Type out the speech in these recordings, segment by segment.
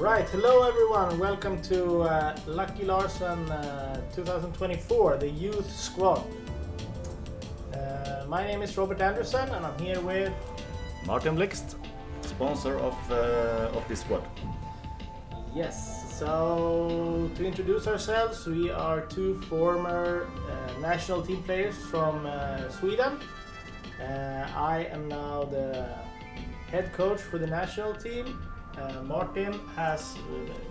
Right, hello everyone, welcome to Lucky Larsen 2024, the youth squad. My name is Robert Anderson and I'm here with Martin Blixt, sponsor of this squad. Yes, so to introduce ourselves, we are two former national team players from Sweden. I am now the head coach for the national team. Martin has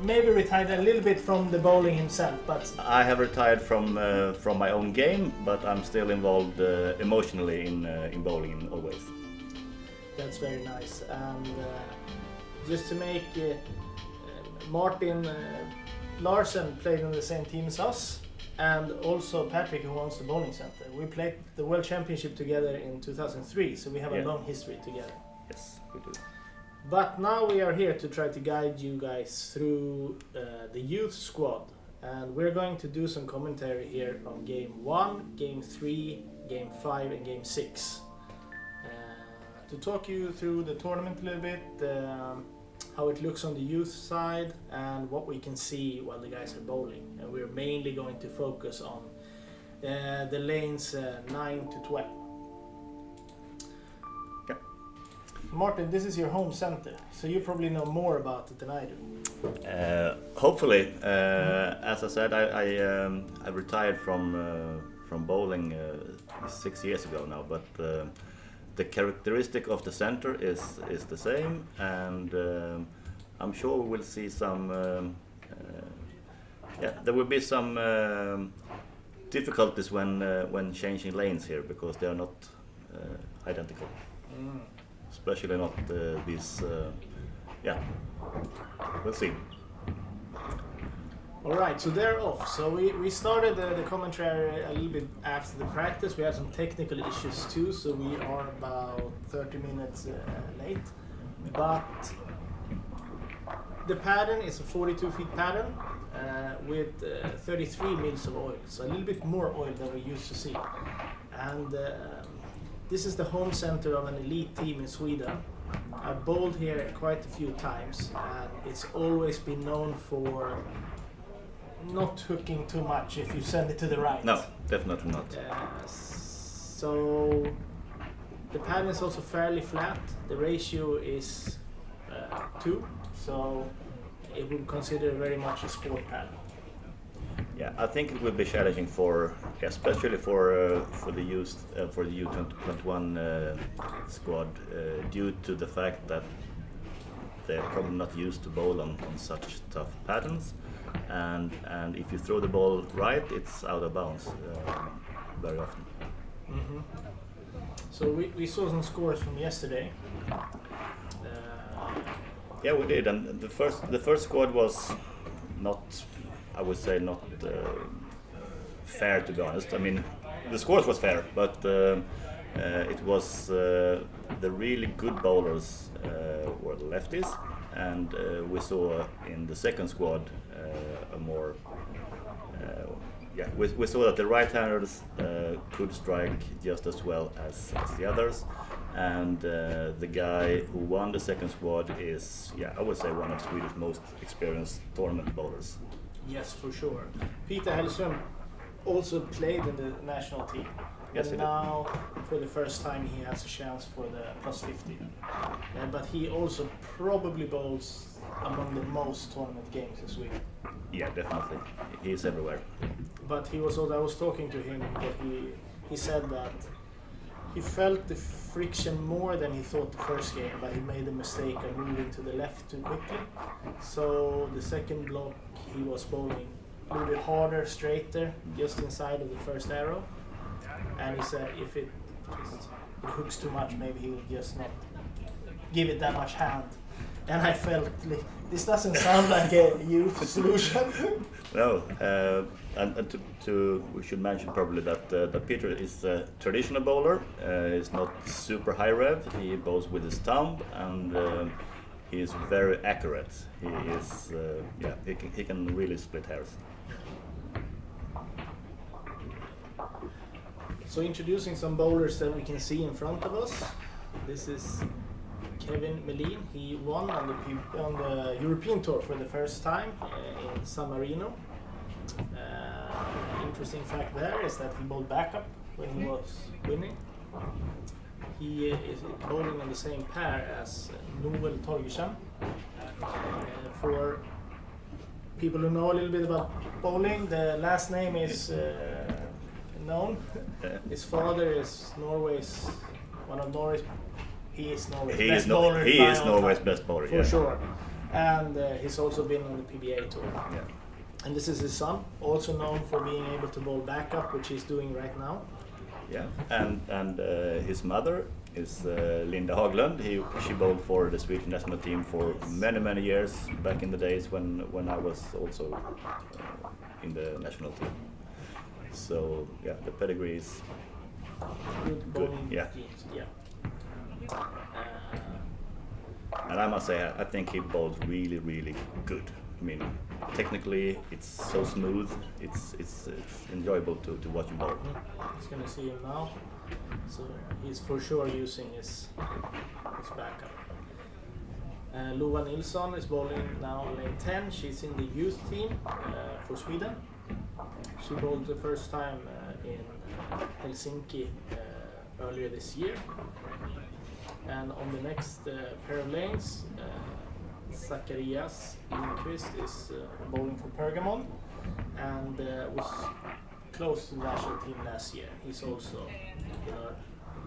maybe retired a little bit from the bowling himself, but I have retired from my own game, but I'm still involved emotionally in bowling always. That's very nice. And just to make Martin Larsen played on the same team as us, and also Patrick, who owns the bowling center. We played the World Championship together in 2003, so we have a long history together. Yes, we do. But now we are here to try to guide you guys through the youth squad, and we're going to do some commentary here on game 1, game 3, game 5 and game 6. To talk you through the tournament a little bit, how it looks on the youth side and what we can see while the guys are bowling. And we're mainly going to focus on the lanes 9 to 12. Martin, this is your home center, so you probably know more about it than I do. Hopefully, as I said, I retired from bowling 6 years ago now, but the characteristic of the center is the same, and I'm sure we will see some. There will be some difficulties when changing lanes here because they are not identical. Especially not these, we'll see. Alright, so they're off. So we started the commentary a little bit after the practice. We had some technical issues too, so we are about 30 minutes late. But the pattern is a 42 feet pattern with 33 mils of oil, so a little bit more oil than we used to see. And this is the home center of an elite team in Sweden. I've bowled here quite a few times, and it's always been known for not hooking too much if you send it to the right. No, definitely not. So the pattern is also fairly flat. The ratio is 2, so it would consider very much a sport pattern. Yeah, I think it will be challenging especially for the youth for the U21 squad due to the fact that they're probably not used to bowl on such tough patterns, and if you throw the ball right, it's out of bounds very often. Mm-hmm. So we saw some scores from yesterday. Yeah, we did, and the first squad was not. I would say not fair, to be honest. I mean, the scores was fair, but it was the really good bowlers were the lefties, and we saw in the second squad a more. We saw that the right-handers could strike just as well as the others, and the guy who won the second squad is, I would say, one of Sweden's most experienced tournament bowlers. Yes, for sure. Peter Hellström also played in the national team. Yes, and now, for the first time, he has a chance for the plus 50. But he also probably bowls among the most tournament games in Sweden. Yeah, definitely. He's everywhere. But he was also, I was talking to him, but he said that he felt the friction more than he thought the first game, but he made a mistake of moving to the left too quickly. So the second block he was bowling a little bit harder, straighter, just inside of the first arrow. And he said if it hooks too much, maybe he will just not give it that much hand. And I felt like, this doesn't sound like a youth solution. No, and we should mention probably that Peter is a traditional bowler. He's not super high rev. He bowls with his thumb, and he is very accurate. He is, he can really split hairs. So introducing some bowlers that we can see in front of us. This is Kevin Melin. He won on the European Tour for the first time in San Marino. Interesting fact there is that he bowled backup when he was winning. He is bowling on the same pair as Noel Torgersen. For people who know a little bit about bowling, the last name is known. His father is one of Norway's. He is Norway's best bowler. He is Norway's best bowler, for sure. And he's also been on the PBA tour. Yeah. And this is his son, also known for being able to bowl backup, which he's doing right now. Yeah, and his mother is Linda Haglund. She bowled for the Swedish national team for many years back in the days when I was also in the national team. So yeah, the pedigree is Good bowling yeah. genes, yeah. And I must say, I think he bowls really good. I mean, technically, it's so smooth. It's enjoyable to watch him bowl. He's gonna see him now, so he's for sure using his backup. Lova Nilsson is bowling now lane 10. She's in the youth team for Sweden. She bowled the first time in Helsinki earlier this year. And on the next pair of lanes, Zacharias Lindqvist is bowling for Pergamon and was close to the national team last year. He's also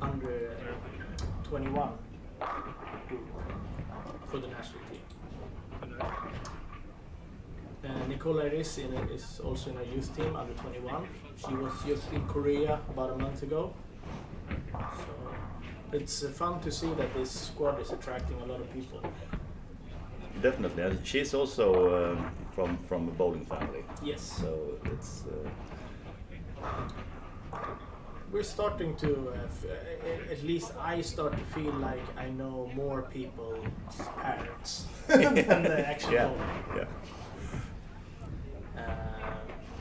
under 21 group for the national team. Nicola Riss is also in our youth team, under 21. She was just in Korea about a month ago. So it's fun to see that this squad is attracting a lot of people. Definitely, and she's also from a bowling family. Yes. So it's. We're starting to, at least I start to feel like I know more people's parents than the actual bowling. Yeah.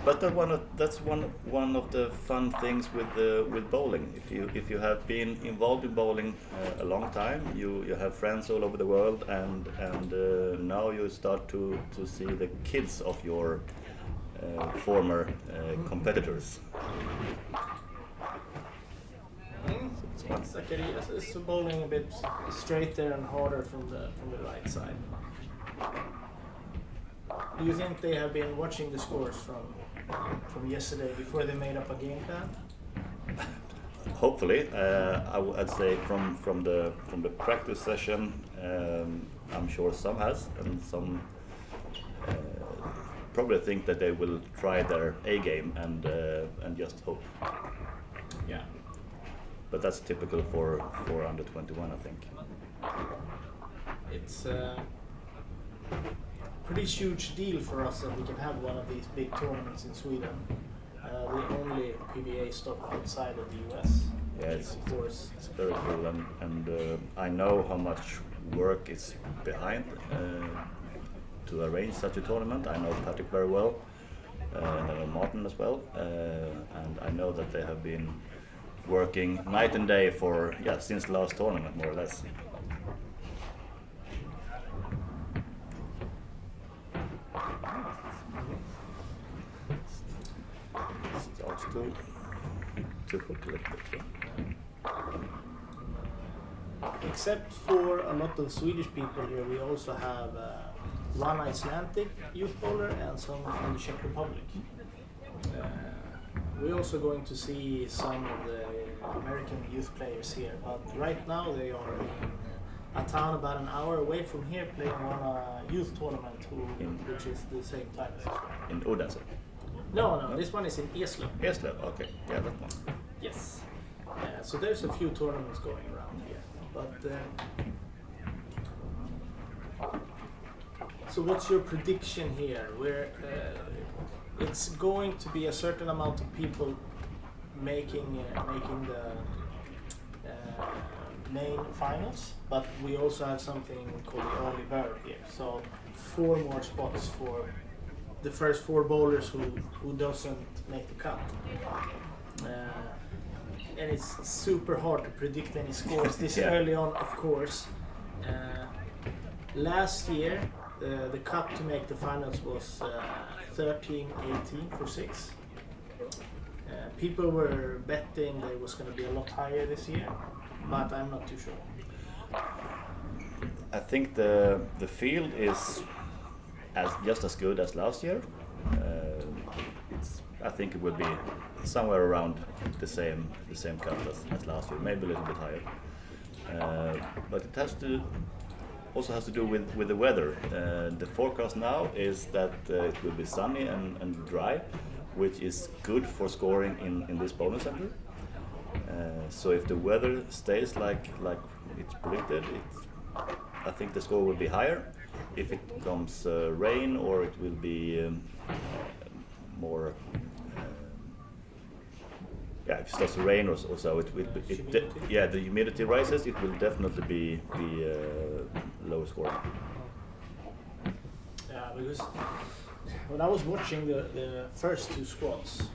But that's one of the fun things with bowling. If you have been involved in bowling a long time, you have friends all over the world, and now you start to see the kids of your former competitors. Zacharias is bowling a bit straighter and harder from the right side. Do you think they have been watching the scores from yesterday before they made up a game plan? Hopefully, I'd say from the practice session, I'm sure some has, and some probably think that they will try their A game and just hope. Yeah. But that's typical for under 21, I think. It's pretty huge deal for us that we can have one of these big tournaments in Sweden. The only PBA stop outside of the US. Yeah, it's of course. It's very cool, and I know how much work is behind to arrange such a tournament. I know Patrick very well, and I know Martin as well, and I know that they have been working night and day since the last tournament, more or less. Starts to hook a little bit. Except for a lot of Swedish people here, we also have one Icelandic youth bowler and someone from the Czech Republic. We're also going to see some of the American youth players here, but right now they are in a town about an hour away from here playing on a youth tournament, which is the same time as this one. In Odense? No, this one is in Eslöv. Eslöv, okay, yeah, that one. Yes. So there's a few tournaments going around here, but so what's your prediction here? Where it's going to be a certain amount of people making the main finals, but we also have something called the early bird here. So 4 more spots for the first 4 bowlers who doesn't make the cut. And it's super hard to predict any scores this early on, of course. Last year, the cut to make the finals was 13-18 for 6. People were betting that it was going to be a lot higher this year, but I'm not too sure. I think the field is just as good as last year. I think it will be somewhere around the same cut as last year, maybe a little bit higher. But it also has to do with the weather. The forecast now is that it will be sunny and dry, which is good for scoring in this bowling center. So if the weather stays like it's predicted, I think the score will be higher. If it comes rain or it will be more, if it starts to rain or so, the humidity rises. It will definitely be lower scoring. Yeah, because when I was watching the first 2 squads,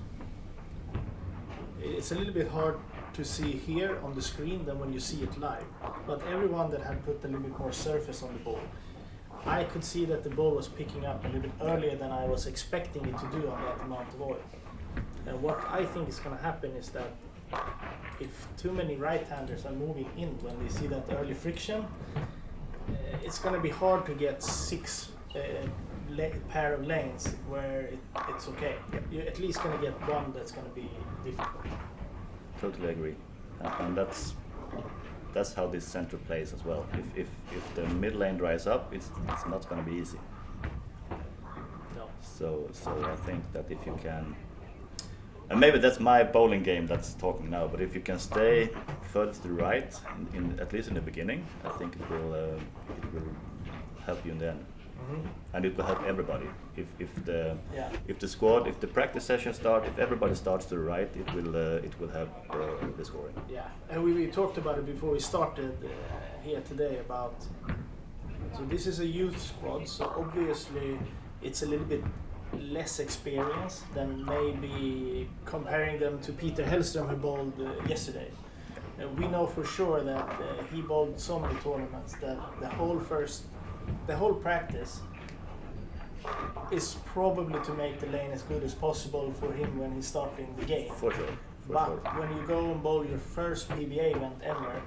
it's a little bit hard to see here on the screen than when you see it live. But everyone that had put a little bit more surface on the ball, I could see that the ball was picking up a little bit earlier than I was expecting it to do on that amount of oil. And what I think is going to happen is that if too many right-handers are moving in when they see that early friction, it's going to be hard to get 6 pair of lanes where it's okay. You're at least going to get one that's going to be difficult. Totally agree, and that's how this center plays as well. If the mid lane dries up, it's not going to be easy. No. So I think that if you can, and maybe that's my bowling game that's talking now, but if you can stay further to the right, in at least in the beginning, I think it will help you in the end. Mm-hmm. And it will help everybody. If the squad, if the practice session starts, if everybody starts to the right, it will help the scoring. Yeah, and we talked about it before we started here today about. So this is a youth squad, so obviously it's a little bit less experience than maybe comparing them to Peter Hellström who bowled yesterday. We know for sure that he bowled so many tournaments that the whole practice is probably to make the lane as good as possible for him when he's starting the game. For sure. When you go and bowl your first PBA event ever,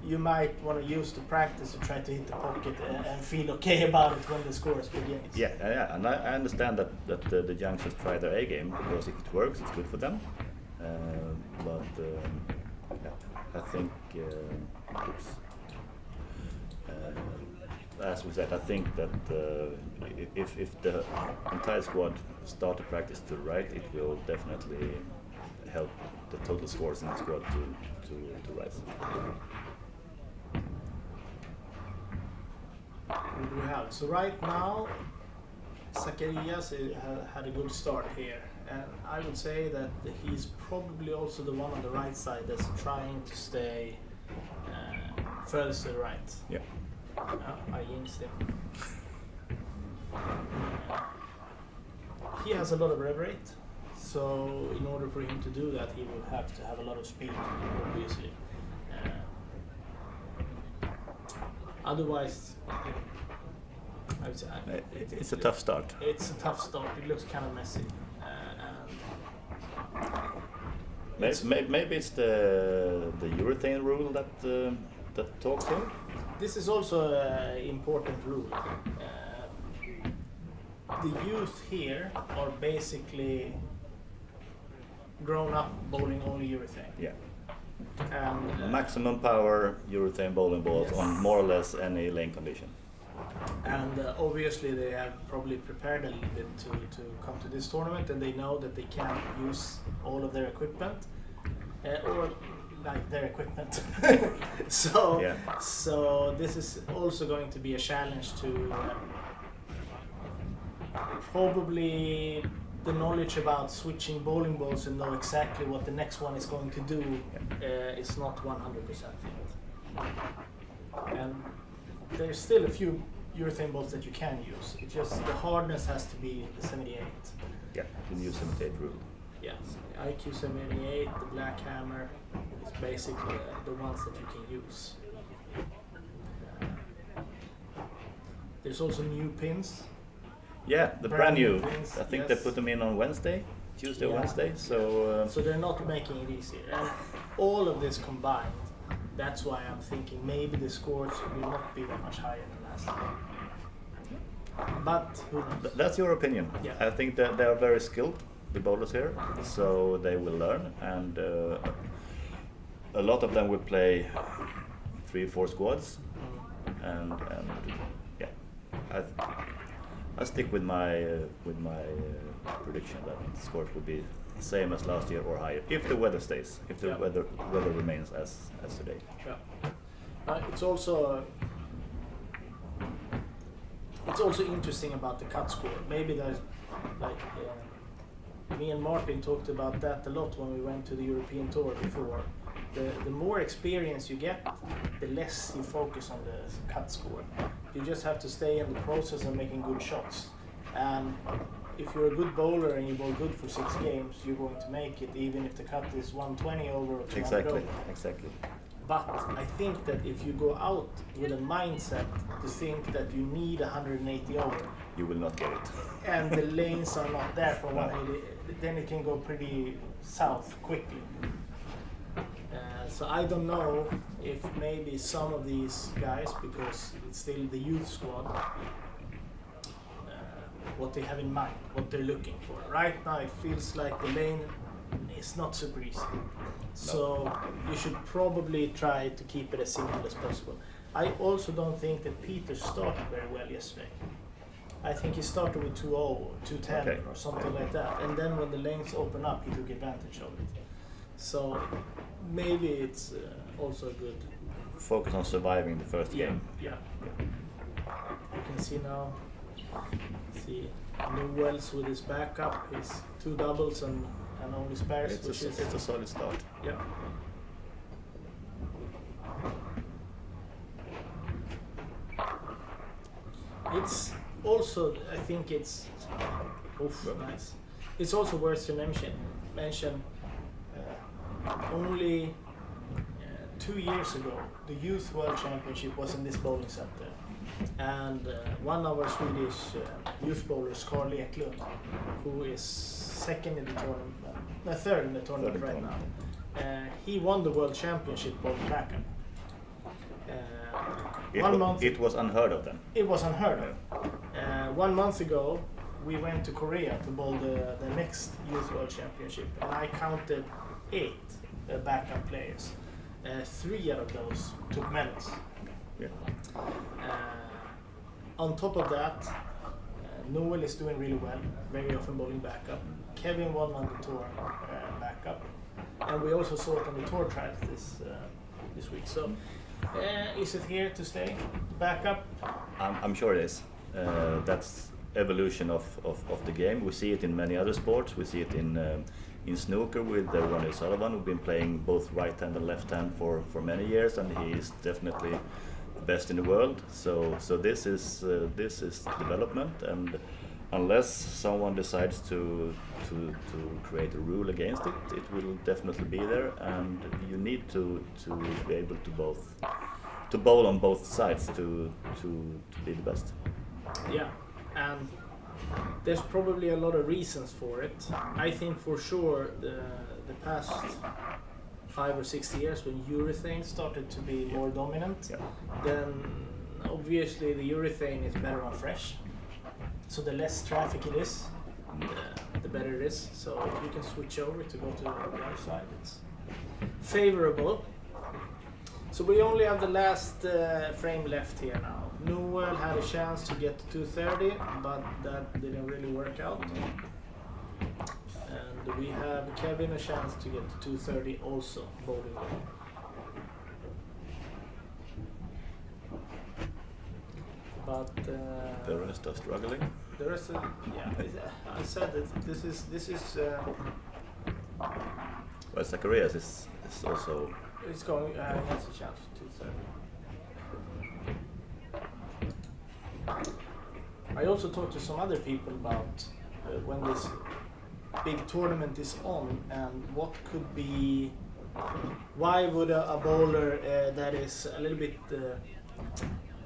you might want to use the practice to try to hit the pocket and feel okay about it when the scores begins. Yeah, and I understand that the youngsters try their A game because if it works, it's good for them. I think as we said, I think that if the entire squad start to practice to the right, it will definitely help the total scores in the squad to rise. What do we have? So right now, Zacharias had a good start here, and I would say that he's probably also the one on the right side that's trying to stay furthest to the right. Yeah. I jinxed him. He has a lot of rev rate, so in order for him to do that, he will have to have a lot of speed, obviously. Otherwise, I would say it's a tough start. It's a tough start. It looks kind of messy. Maybe it's the urethane rule that talks here. This is also an important rule. The youth here are basically grown up bowling only urethane. Yeah. And maximum power urethane bowling balls yes. on more or less any lane condition. And obviously they have probably prepared a little bit to come to this tournament, and they know that they can't use all of their equipment or like their equipment. So this is also going to be a challenge to probably the knowledge about switching bowling balls and know exactly what the next one is going to do is not 100% yet. And there's still a few urethane balls that you can use. It's just the hardness has to be the 78. Yeah, the new 78 rule. Yes, IQ 78, the black hammer is basically the ones that you can use. There's also new pins. Yeah, the brand new. pins. I think they Yes. put them in on Tuesday or Yeah. Wednesday. So So they're not making it easy. And all of this combined, that's why I'm thinking maybe the scores will not be that much higher than last time. But who knows? that's your opinion. Yeah. I think that they are very skilled, the bowlers here, so they will learn, and a lot of them will play 3-4 squads, and yeah, I stick with my prediction that the scores will be same as last year or higher if the weather stays, if the Yeah. weather remains as today. Yeah. It's also interesting about the cut score. Maybe there's like me and Martin talked about that a lot when we went to the European tour before. The more experience you get, the less you focus on the cut score. You just have to stay in the process of making good shots. And if you're a good bowler and you bowl good for 6 games, you're going to make it even if the cut is 120 over or 200 over. Exactly. But I think that if you go out with a mindset to think that you need 180 over, You will not get it. and the lanes are not there for 180, then it can go pretty south quickly. So I don't know if maybe some of these guys, because it's still the youth squad, what they have in mind, what they're looking for. Right now it feels like the lane is not super easy. So you should probably try to keep it as simple as possible. I also don't think that Peter started very well yesterday. I think he started with 2-0 or 2-10 Okay. or something like that. And then when the lanes open up, he took advantage of it. So maybe it's also good. Focus on surviving the first game. Yeah. You can see now, Newells with his backup, his 2 doubles and only spares, It's a solid start. Yeah. It's also, I think it's, nice. It's also worth to mention only 2 years ago, the Youth World Championship was in this bowling center. And one of our Swedish youth bowlers, Carl Eklund, who is third in the tournament right now, he won the World Championship bowling backup. It was unheard of then. It was unheard of. 1 month ago, we went to Korea to bowl the next Youth World Championship, and I counted 8 backup players. 3 out of those took medals. Yeah. On top of that, Noel is doing really well, very often bowling backup. Kevin won on the tour backup, and we also saw it on the tour trials this week. So, is it here to stay? Backup? I'm sure it is. That's evolution of the game. We see it in many other sports. We see it in snooker with Ronnie Sullivan, who's been playing both right hand and left hand for many years, and he is definitely the best in the world. So this is development, and unless someone decides to create a rule against it, it will definitely be there, and you need to be able to bowl on both sides to be the best. Yeah, and there's probably a lot of reasons for it. I think for sure the past 5 or 6 years, when urethane started to be more dominant, then obviously the urethane is better on fresh. So the less traffic it is, the better it is. So if you can switch over to go to the other side, it's favorable. So we only have the last frame left here now. Noel had a chance to get to 230, but that didn't really work out. And we have Kevin a chance to get to 230 also, bowling well. But The rest are struggling. the rest of, I said that this is Well, Zacharias is also. it's going. He has a chance to 230. I also talked to some other people about when this big tournament is on and what could be. Why would a bowler that is a little bit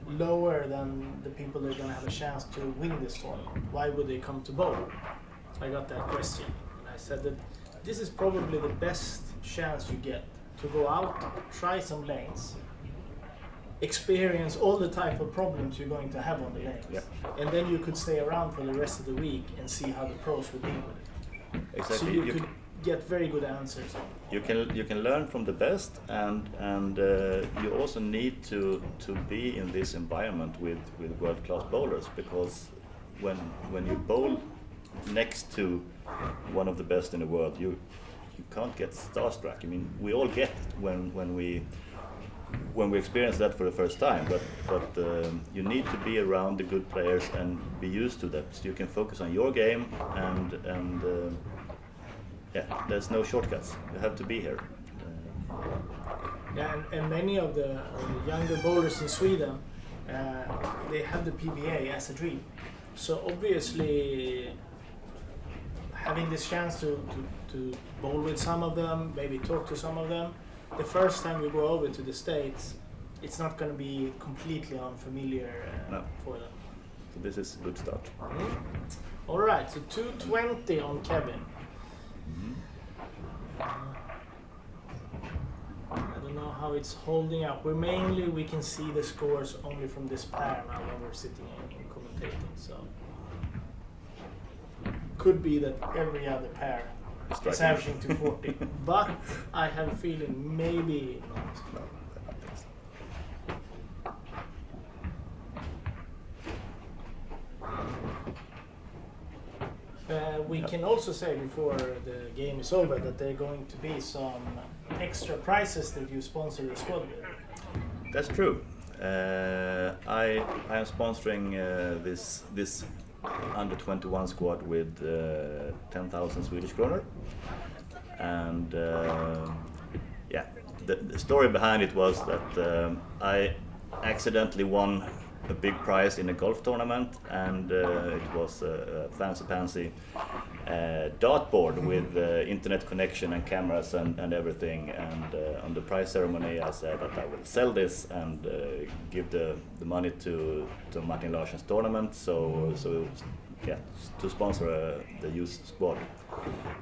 lower than the people that are going to have a chance to win this tournament. Why would they come to bowl? I got that question, and I said that this is probably the best chance you get to go out, try some lanes, experience all the type of problems you're going to have on the lanes, Yep. and then you could stay around for the rest of the week and see how the pros would deal with it. Exactly. So you could get very good answers on it. You can learn from the best, and you also need to be in this environment with world class bowlers, because when you bowl next to one of the best in the world, you can't get starstruck. I mean, we all get it when we experience that for the first time, but you need to be around the good players and be used to that, so you can focus on your game, and yeah, there's no shortcuts. You have to be here. Yeah, and many of the younger bowlers in Sweden, they have the PBA as a dream. So obviously, having this chance to bowl with some of them, maybe talk to some of them, the first time you go over to the States, it's not going to be completely unfamiliar No. for them. So this is a good start. All right, so 220 on Kevin. I don't know how it's holding up. We can see the scores only from this pair now when we're sitting and commentating. So could be that every other pair is averaging 240, but I have a feeling maybe not. No, I don't think so. We can also say before the game is over that there are going to be some extra prizes that you sponsor the squad with. That's true. I am sponsoring this under 21 squad with 10,000 Swedish kronor, and yeah, the story behind it was that I accidentally won a big prize in a golf tournament, and it was a fancy dartboard with internet connection and cameras and everything, and on the prize ceremony I said that I will sell this and give the money to Martin Larsen's tournament, so yeah, to sponsor the youth squad.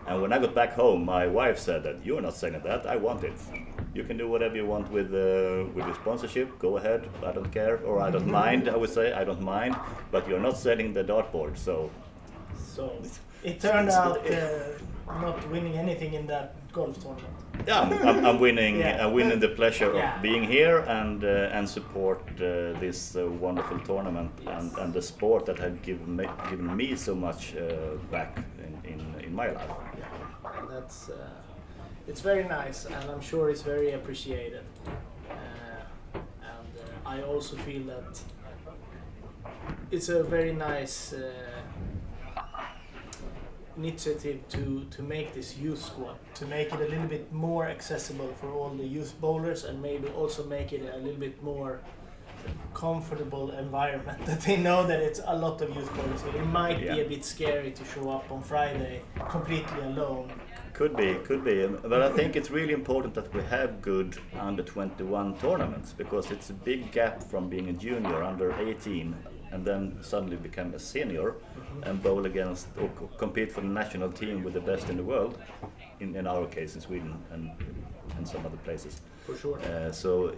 And when I got back home, my wife said that you're not selling that, I want it. You can do whatever you want with your sponsorship, go ahead, I don't care, or I don't mind, I would say, I don't mind, but you're not selling the dartboard, so it turned out not winning anything in that golf tournament. yeah, I'm winning. Yeah. I'm winning the pleasure Yeah. of being here and support this wonderful tournament, Yes. and the sport that had given me so much back in my life. Yeah, that's it's very nice, and I'm sure it's very appreciated. And I also feel that it's a very nice initiative to make this youth squad, to make it a little bit more accessible for all the youth bowlers, and maybe also make it a little bit more comfortable environment, that they know that it's a lot of youth bowlers. It might be a bit scary to show up on Friday completely alone. Could be, but I think it's really important that we have good under 21 tournaments, because it's a big gap from being a junior under 18 and then suddenly become a senior and bowl against or compete for the national team with the best in the world, in our case in Sweden and some other places. For sure. So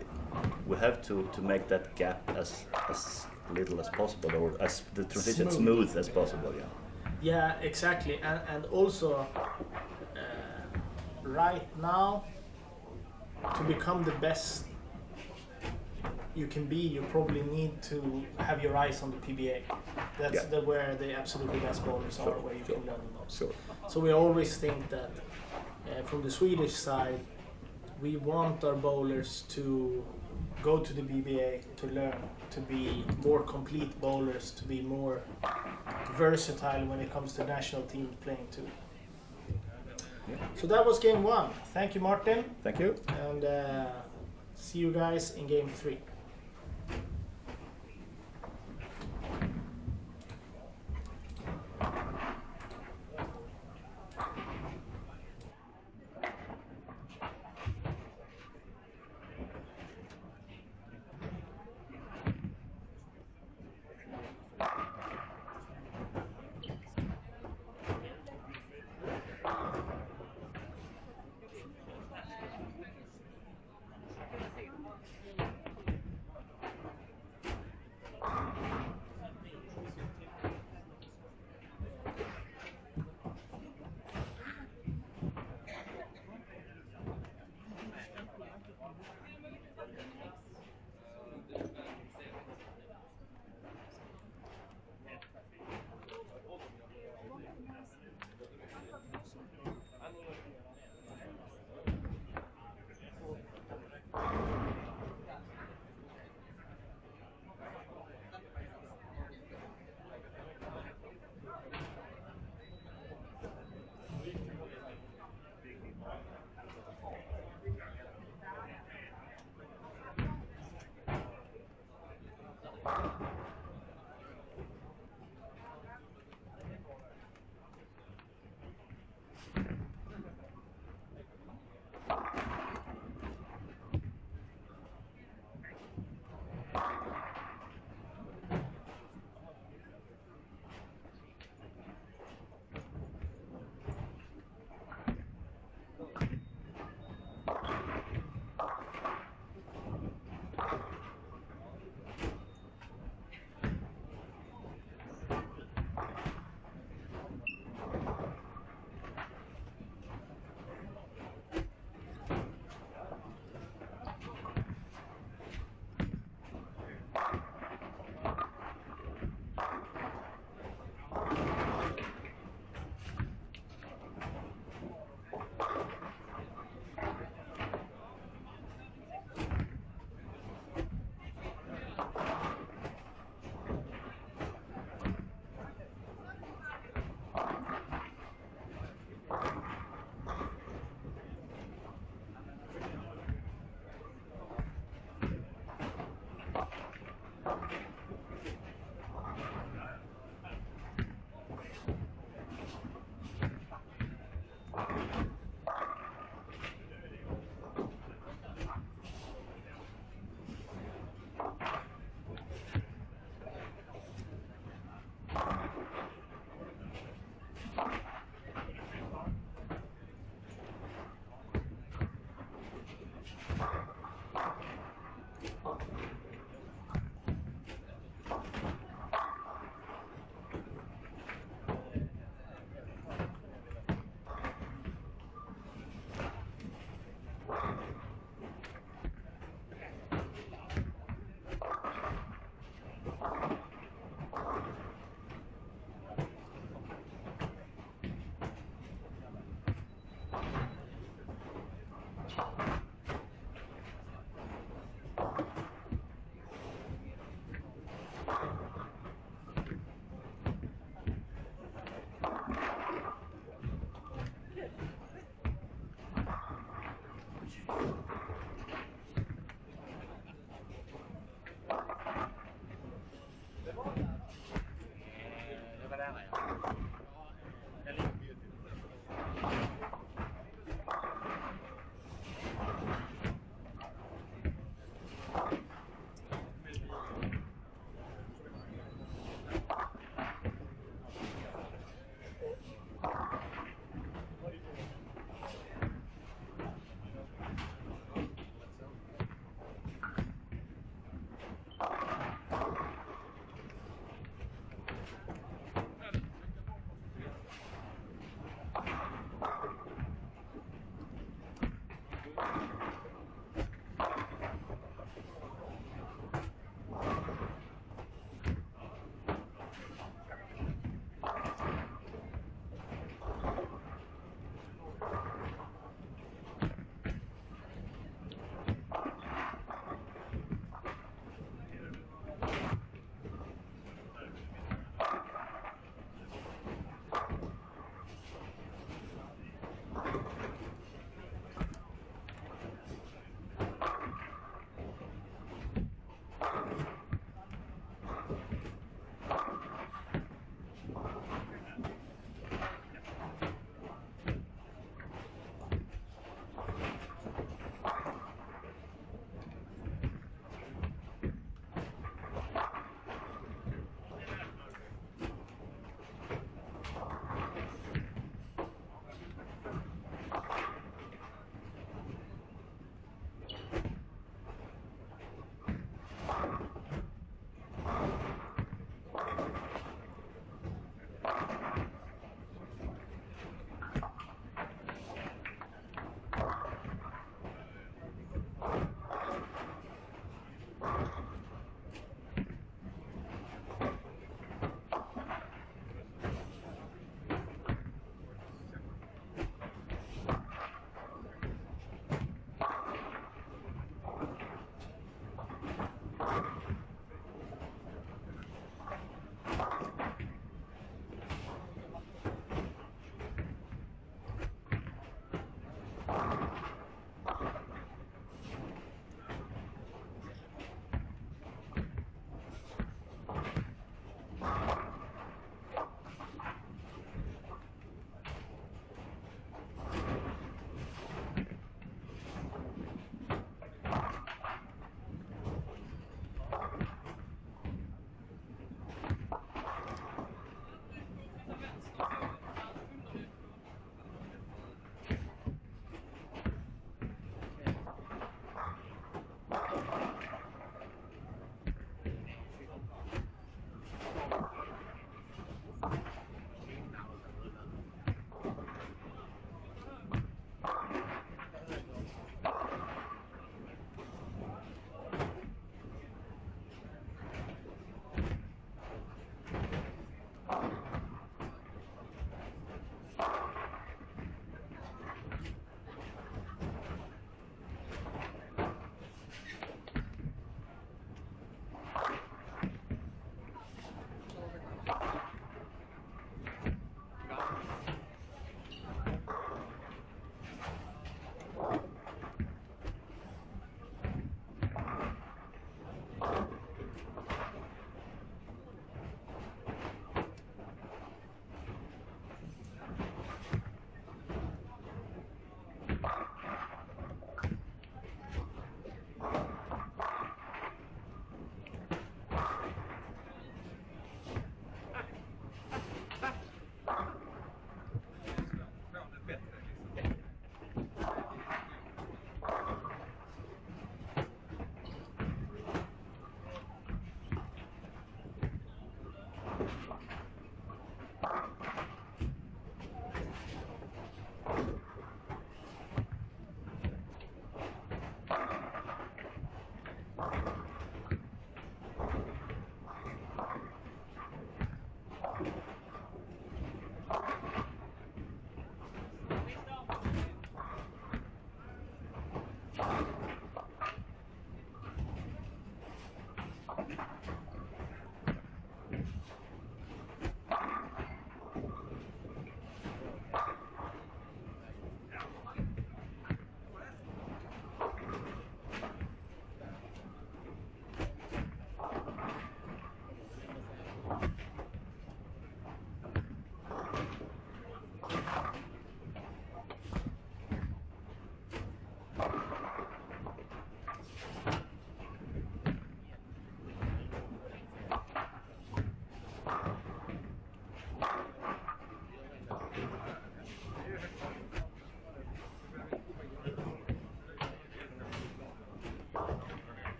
we have to make that gap as little as possible, or as the transition smooth as possible. Yeah. Yeah, exactly, and also right now, to become the best you can be, you probably need to have your eyes on the PBA. That's where the absolutely best bowlers are, where you can learn the most. Sure. So we always think that from the Swedish side, we want our bowlers to go to the PBA to learn, to be more complete bowlers, to be more versatile when it comes to national teams playing too. Yeah. So that was game 1. Thank you, Martin. Thank you. And see you guys in game 3.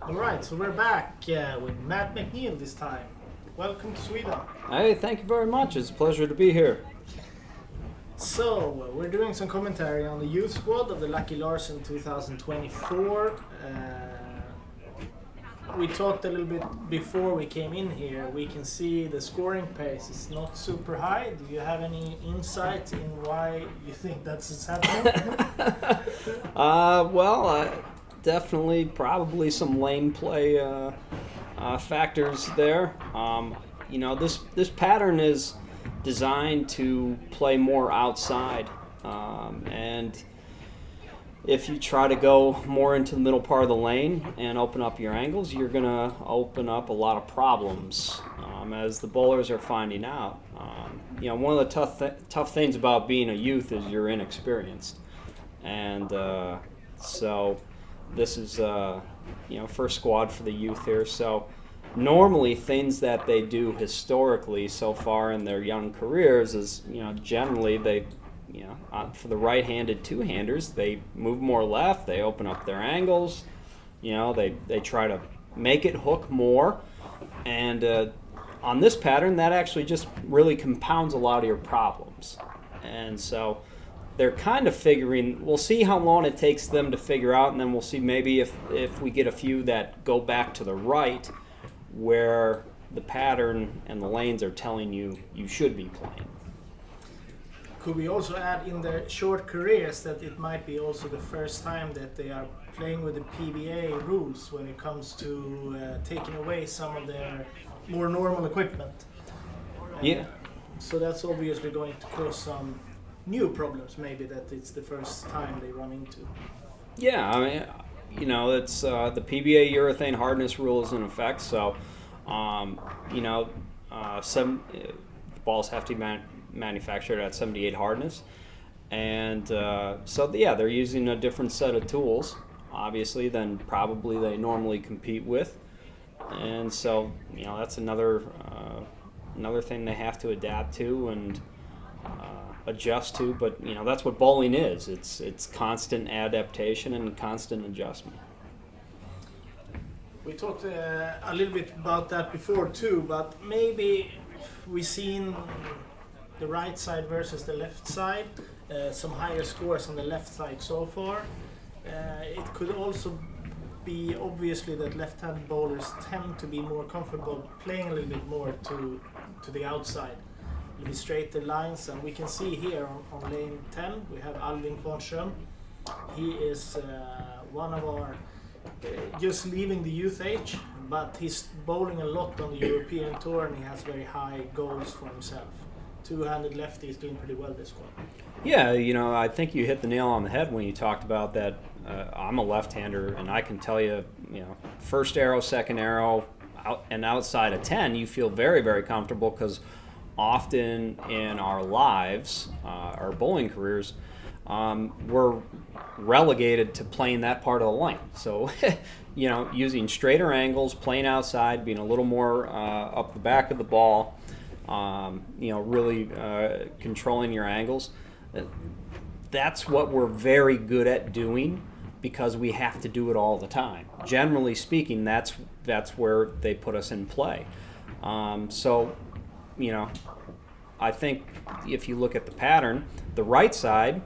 All right, so we're back with Matt McNeil this time. Welcome to Sweden. Hey, thank you very much. It's a pleasure to be here. So, we're doing some commentary on the youth squad of the Lucky Larsen 2024. We talked a little bit before we came in here. We can see the scoring pace is not super high. Do you have any insight in why you think that's happening? Definitely, probably some lane play factors there. This pattern is designed to play more outside, and if you try to go more into the middle part of the lane and open up your angles, you're going to open up a lot of problems, as the bowlers are finding out. One of the tough things about being a youth is you're inexperienced, and so this is first squad for the youth here. So normally things that they do historically so far in their young careers is, generally they, for the right-handed two-handers, they move more left, they open up their angles, they try to make it hook more, and on this pattern that actually just really compounds a lot of your problems. And so they're kind of figuring, we'll see how long it takes them to figure out, and then we'll see maybe if we get a few that go back to the right where the pattern and the lanes are telling you should be playing. Could we also add in their short careers that it might be also the first time that they are playing with the PBA rules when it comes to taking away some of their more normal equipment? Yeah. So that's obviously going to cause some new problems, maybe, that it's the first time they run into. Yeah, I mean, it's the PBA urethane hardness rule is in effect, so some balls have to be manufactured at 78 hardness, and they're using a different set of tools, obviously, than probably they normally compete with, and so that's another thing they have to adapt to and adjust to. But that's what bowling is. It's constant adaptation and constant adjustment. We talked a little bit about that before too, but maybe we've seen the right side versus the left side, some higher scores on the left side so far. It could also be obviously that left-handed bowlers tend to be more comfortable playing a little bit more to the outside, a little straighter lines, and we can see here on lane 10 we have Alvin Kvarnström. He is one of our just leaving the youth age, but he's bowling a lot on the European tour and he has very high goals for himself. Two-handed lefty is doing pretty well this one. Yeah, I think you hit the nail on the head when you talked about that. I'm a left-hander, and I can tell you, first arrow, second arrow, outside of 10, you feel very, very comfortable, because often in our lives, our bowling careers, we're relegated to playing that part of the lane. So, using straighter angles, playing outside, being a little more up the back of the ball, really controlling your angles. That's what we're very good at doing, because we have to do it all the time. Generally speaking, that's where they put us in play. I think if you look at the pattern, the right side,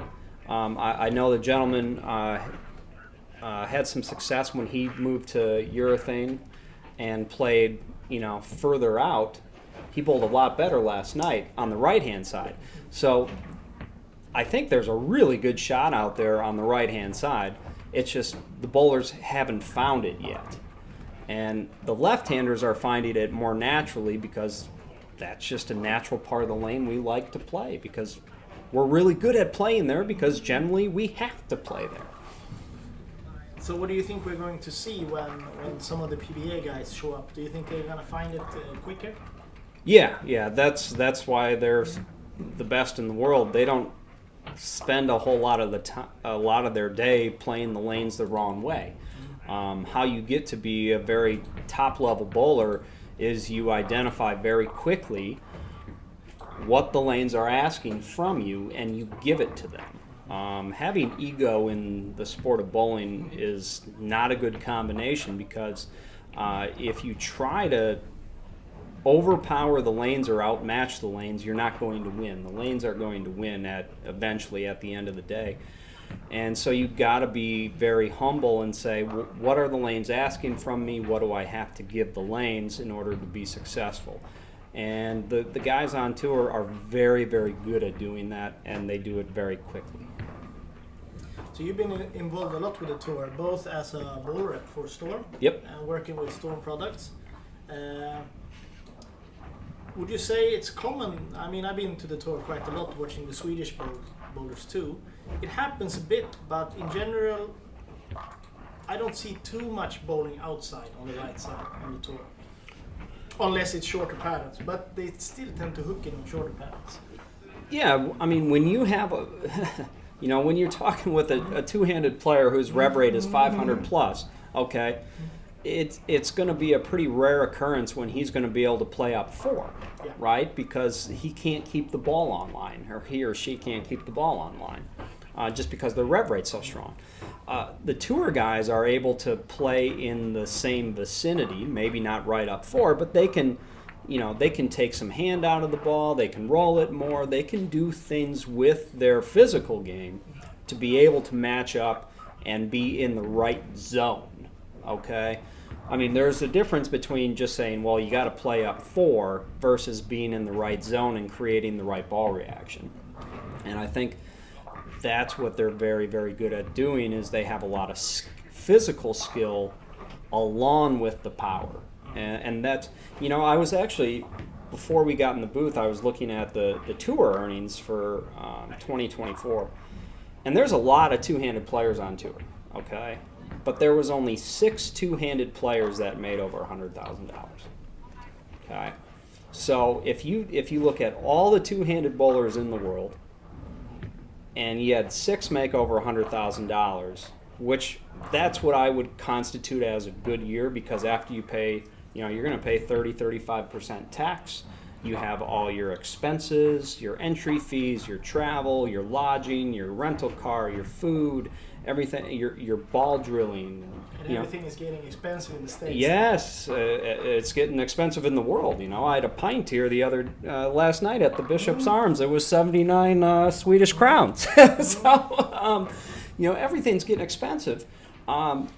I know the gentleman had some success when he moved to urethane and played, further out. He bowled a lot better last night on the right-hand side. So I think there's a really good shot out there on the right-hand side. It's just the bowlers haven't found it yet. And the left-handers are finding it more naturally, because that's just a natural part of the lane we like to play, because we're really good at playing there, because generally we have to play there. So what do you think we're going to see when some of the PBA guys show up? Do you think they're going to find it quicker? Yeah, that's why they're the best in the world. They don't spend a whole lot of their day playing the lanes the wrong way. How you get to be a very top-level bowler is you identify very quickly what the lanes are asking from you, and you give it to them. Having ego in the sport of bowling is not a good combination, because if you try to overpower the lanes or outmatch the lanes, you're not going to win. The lanes are going to win eventually at the end of the day. And so you've got to be very humble and say, what are the lanes asking from me? What do I have to give the lanes in order to be successful? And the guys on tour are very, very good at doing that, and they do it very quickly. So you've been involved a lot with the tour, both as a bowl rep for Storm, Yep. and working with Storm products. Would you say it's common? I mean, I've been to the tour quite a lot, watching the Swedish bowlers too. It happens a bit, but in general, I don't see too much bowling outside on the right side on the tour. Unless it's shorter patterns, but they still tend to hook in on shorter patterns. Yeah, I mean, when you have a, when you're talking with a two-handed player whose rev rate is 500 plus, okay, it's going to be a pretty rare occurrence when he's going to be able to play up 4, Yeah. right? Because he can't keep the ball online, or he or she can't keep the ball online, just because their rev rate's so strong. The tour guys are able to play in the same vicinity, maybe not right up 4, but they can take some hand out of the ball, they can roll it more, they can do things with their physical game to be able to match up and be in the right zone, okay? I mean, there's a difference between just saying, well, you got to play up 4 versus being in the right zone and creating the right ball reaction. And I think that's what they're very, very good at doing, is they have a lot of physical skill along with the power. And that's, I was actually, before we got in the booth, I was looking at the tour earnings for 2024. And there's a lot of two-handed players on tour, okay? But there was only 6 two-handed players that made over $100,000, okay? So if you look at all the two-handed bowlers in the world, and you had 6 make over $100,000, which that's what I would constitute as a good year, because after you pay, you're going to pay 30-35% tax. You have all your expenses, your entry fees, your travel, your lodging, your rental car, your food, everything, your ball drilling. And everything is getting expensive in the States. Yes, it's getting expensive in the world. I had a pint here last night at the Bishop's Arms. It was 79 Swedish crowns. So, everything's getting expensive.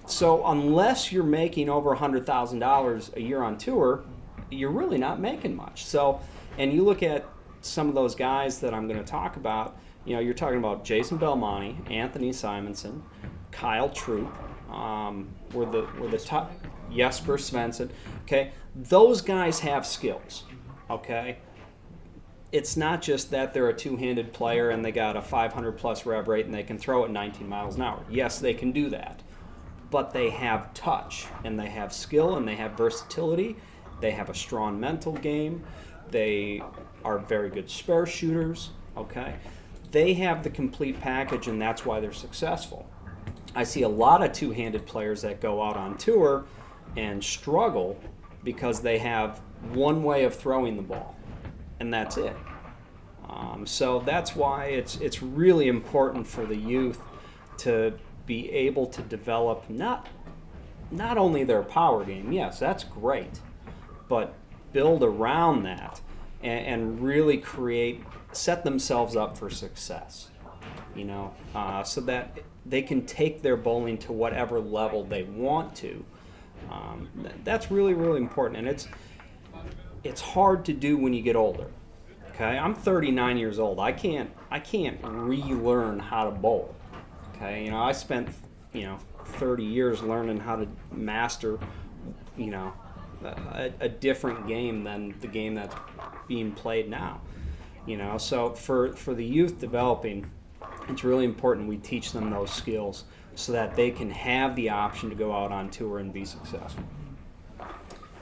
So unless you're making over $100,000 a year on tour, you're really not making much. So, and you look at some of those guys that I'm going to talk about. You're talking about Jason Belmonte, Anthony Simonson, Kyle Troop. Were the top, Jesper Svensson. Okay, those guys have skills. Okay, it's not just that they're a two-handed player and they got a 500 plus rev rate and they can throw it 19 miles an hour. Yes, they can do that, but they have touch and they have skill and they have versatility. They have a strong mental game. They are very good spare shooters. Okay, they have the complete package, and that's why they're successful. I see a lot of two-handed players that go out on tour and struggle because they have one way of throwing the ball, and that's it. So that's why it's really important for the youth to be able to develop not only their power game, yes, that's great, but build around that and really set themselves up for success, so that they can take their bowling to whatever level they want to. That's really, really important, and it's hard to do when you get older. Okay, I'm 39 years old. I can't relearn how to bowl. Okay, I spent 30 years learning how to master a different game than the game that's being played now. So for the youth developing, it's really important we teach them those skills so that they can have the option to go out on tour and be successful.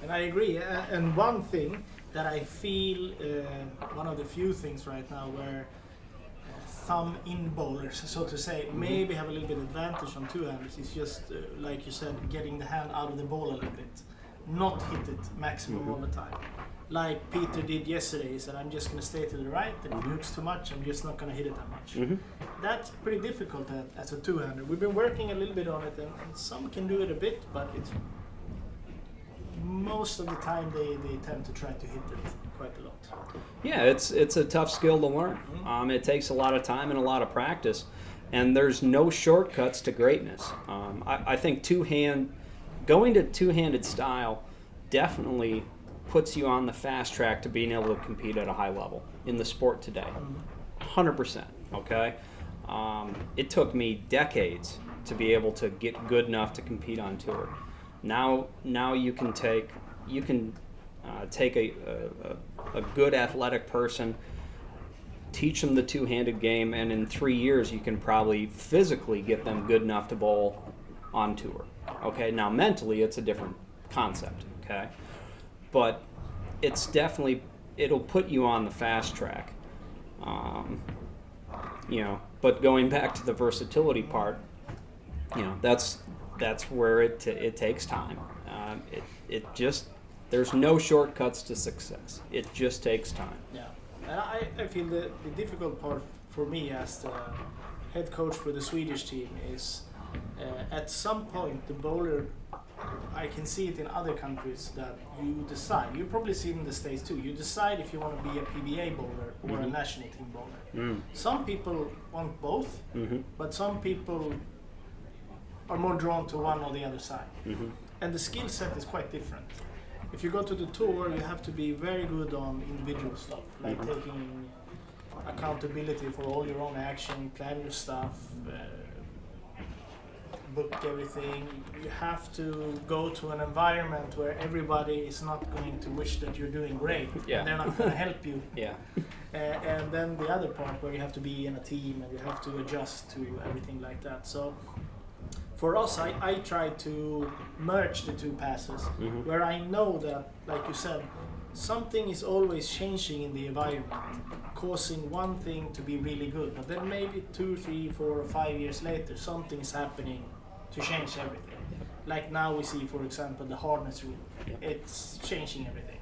And I agree. And one thing that I feel, one of the few things right now where thumb-in bowlers, so to say, maybe have a little bit advantage on two-handers is just, like you said, getting the hand out of the ball a little bit. Not hit it maximum all the time. like Peter did yesterday. He said, I'm just going to stay to the right, and if it hooks too much, I'm just not going to hit it that much. That's pretty difficult as a two-hander. We've been working a little bit on it, and some can do it a bit, but it's most of the time they tend to try to hit it quite a lot. Yeah, it's a tough skill to learn. It takes a lot of time and a lot of practice, and there's no shortcuts to greatness. I think going to two-handed style definitely puts you on the fast track to being able to compete at a high level in the sport today. 100%. Okay, it took me decades to be able to get good enough to compete on tour. Now you can take a good athletic person, teach them the two-handed game, and in 3 years you can probably physically get them good enough to bowl on tour. Okay, now mentally it's a different concept. Okay, but it's definitely, it'll put you on the fast track. But going back to the versatility part, that's where it takes time. It just, there's no shortcuts to success. It just takes time. Yeah, and I feel the difficult part for me as the head coach for the Swedish team is at some point the bowler, I can see it in other countries that you decide, you probably see it in the States too, you decide if you want to be a PBA bowler or a national team bowler. Some people want both, but some people are more drawn to one or the other side. And the skill set is quite different. If you go to the tour, you have to be very good on individual stuff, like taking accountability for all your own action, plan your stuff, book everything. You have to go to an environment where everybody is not going to wish that you're doing great, and they're not going to help you. And then the other part where you have to be in a team and you have to adjust to everything like that. So for us, I try to merge the two passes, where I know that, like you said, something is always changing in the environment, causing one thing to be really good, but then maybe 2, 3, 4, or 5 years later, something is happening to change everything. Like now we see, for example, the hardness rule. It's changing everything.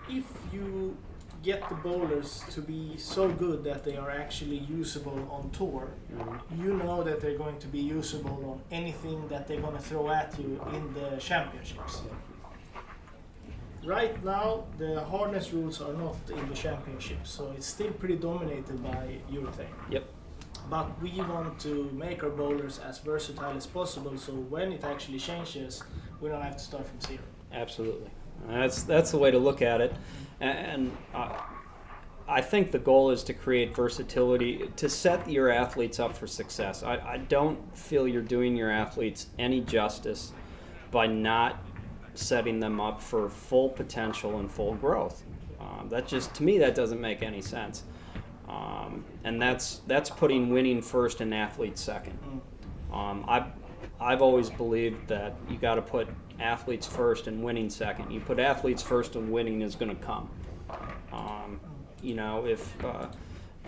If you get the bowlers to be so good that they are actually usable on tour, you know that they're going to be usable on anything that they're going to throw at you in the championships. Right now, the hardness rules are not in the championships, so it's still pretty dominated by urethane. But we want to make our bowlers as versatile as possible, so when it actually changes, we don't have to start from zero. Absolutely. That's the way to look at it. And I think the goal is to create versatility, to set your athletes up for success. I don't feel you're doing your athletes any justice by not setting them up for full potential and full growth. That just, to me, that doesn't make any sense. And that's putting winning first and athletes second. I've always believed that you got to put athletes first and winning second. You put athletes first and winning is going to come.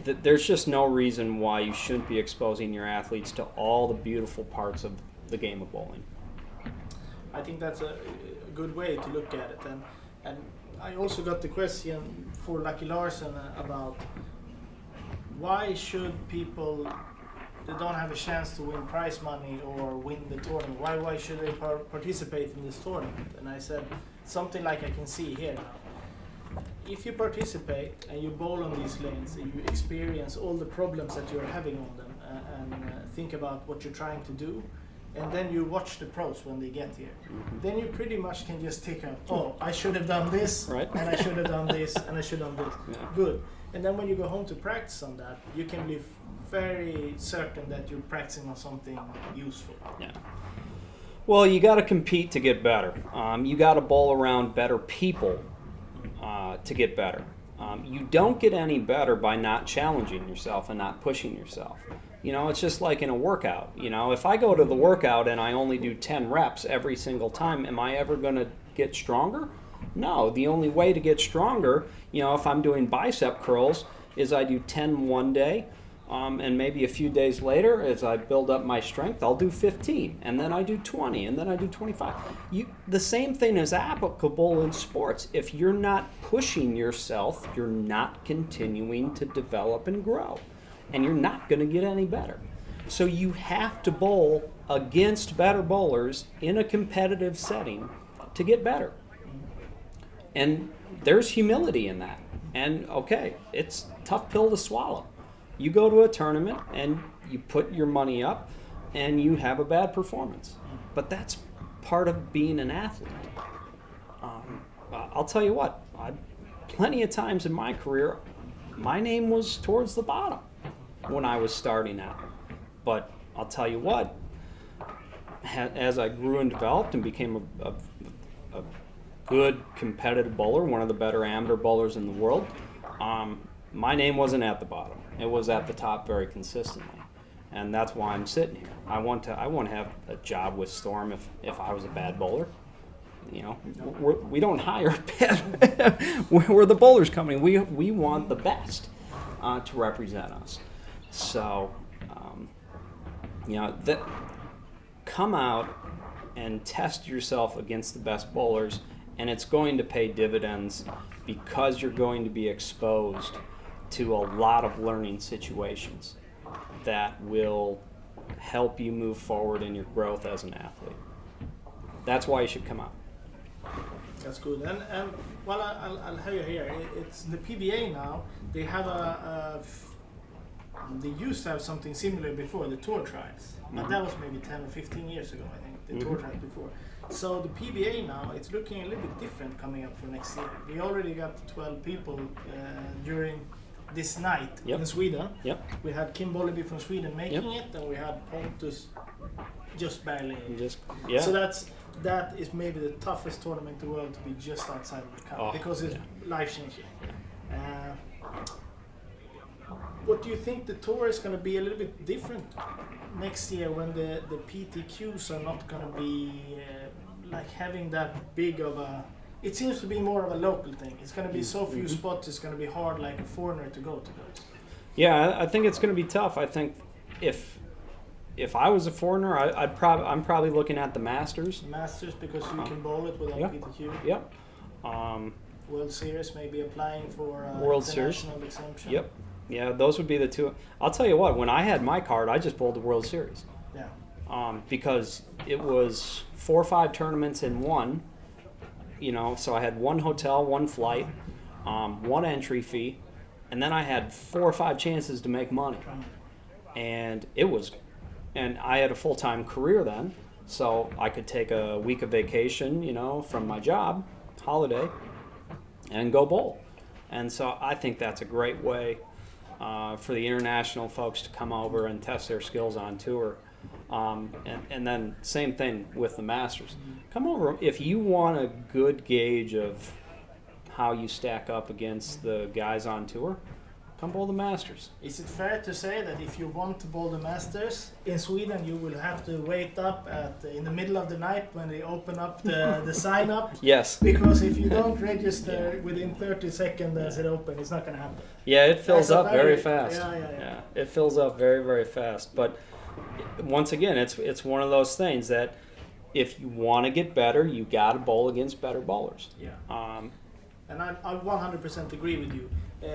There's just no reason why you shouldn't be exposing your athletes to all the beautiful parts of the game of bowling. I think that's a good way to look at it. And I also got the question for Lucky Larsen about why should people that don't have a chance to win prize money or win the tournament, why should they participate in this tournament? And I said something like I can see here now. If you participate and you bowl on these lanes and you experience all the problems that you're having on them and think about what you're trying to do, and then you watch the pros when they get here, then you pretty much can just tick out, oh, I should have done this, and I should have done this, and I should have done this. Good. And then when you go home to practice on that, you can be very certain that you're practicing on something useful. Well, you got to compete to get better. You got to bowl around better people to get better. You don't get any better by not challenging yourself and not pushing yourself. It's just like in a workout. If I go to the workout and I only do 10 reps every single time, am I ever going to get stronger? No. The only way to get stronger, if I'm doing bicep curls, is I do 10 one day, And maybe a few days later, as I build up my strength, I'll do 15, and then I do 20, and then I do 25. The same thing is applicable in sports. If you're not pushing yourself, you're not continuing to develop and grow, and you're not going to get any better. So you have to bowl against better bowlers in a competitive setting to get better. And there's humility in that. And okay, it's a tough pill to swallow. You go to a tournament and you put your money up and you have a bad performance. But that's part of being an athlete. I'll tell you what, plenty of times in my career, my name was towards the bottom when I was starting out. But I'll tell you what, as I grew and developed and became a good competitive bowler, one of the better amateur bowlers in the world, my name wasn't at the bottom. It was at the top very consistently, and that's why I'm sitting here. I want to have a job with Storm if I was a bad bowler. You know, we don't hire bad. We're the bowlers company. We want the best to represent us. So, you know, come out and test yourself against the best bowlers, and it's going to pay dividends because you're going to be exposed to a lot of learning situations that will help you move forward in your growth as an athlete. That's why you should come out. That's good. And well, I'll have you here. It's the PBA now. They have they used to have something similar before, the tour trials. But that was maybe 10 or 15 years ago, I think, the tour trials before. So the PBA now, it's looking a little bit different coming up for next year. We already got 12 people during this night in Sweden. Yep. We had Kim Bolleby from Sweden making it, and we had Pontus just barely. So that is maybe the toughest tournament in the world to be just outside of the cup because it's life-changing. What do you think the tour is going to be a little bit different next year when the PTQs are not going to be like having that big of a... It seems to be more of a local thing. It's going to be so few spots, it's going to be hard like a foreigner to go to those. Yeah, I think it's going to be tough. I think if I was a foreigner, I'm probably looking at the Masters. Masters, because you can bowl it without PTQ. Yep. World Series, maybe applying for World Series exemption. Yep. Yeah, those would be the two. I'll tell you what, when I had my card, I just bowled the World Series. Yeah. Because it was 4 or 5 tournaments in one, you know, so I had one hotel, one flight, one entry fee, and then I had 4 or 5 chances to make money. And I had a full-time career then, so I could take a week of vacation, you know, from my job, holiday, and go bowl. And so I think that's a great way for the international folks to come over and test their skills on tour. And then same thing with the Masters. Come over if you want a good gauge of how you stack up against the guys on tour. Come bowl the Masters. Is it fair to say that if you want to bowl the Masters in Sweden, you will have to wait up in the middle of the night when they open up the sign up? Yes. Because if you don't register within 30 seconds as it opens, it's not going to happen. Yeah, it fills up very fast. Yeah. It fills up very, very fast. But once again, it's one of those things that if you want to get better, you got to bowl against better bowlers. Yeah. And I 100% agree with you.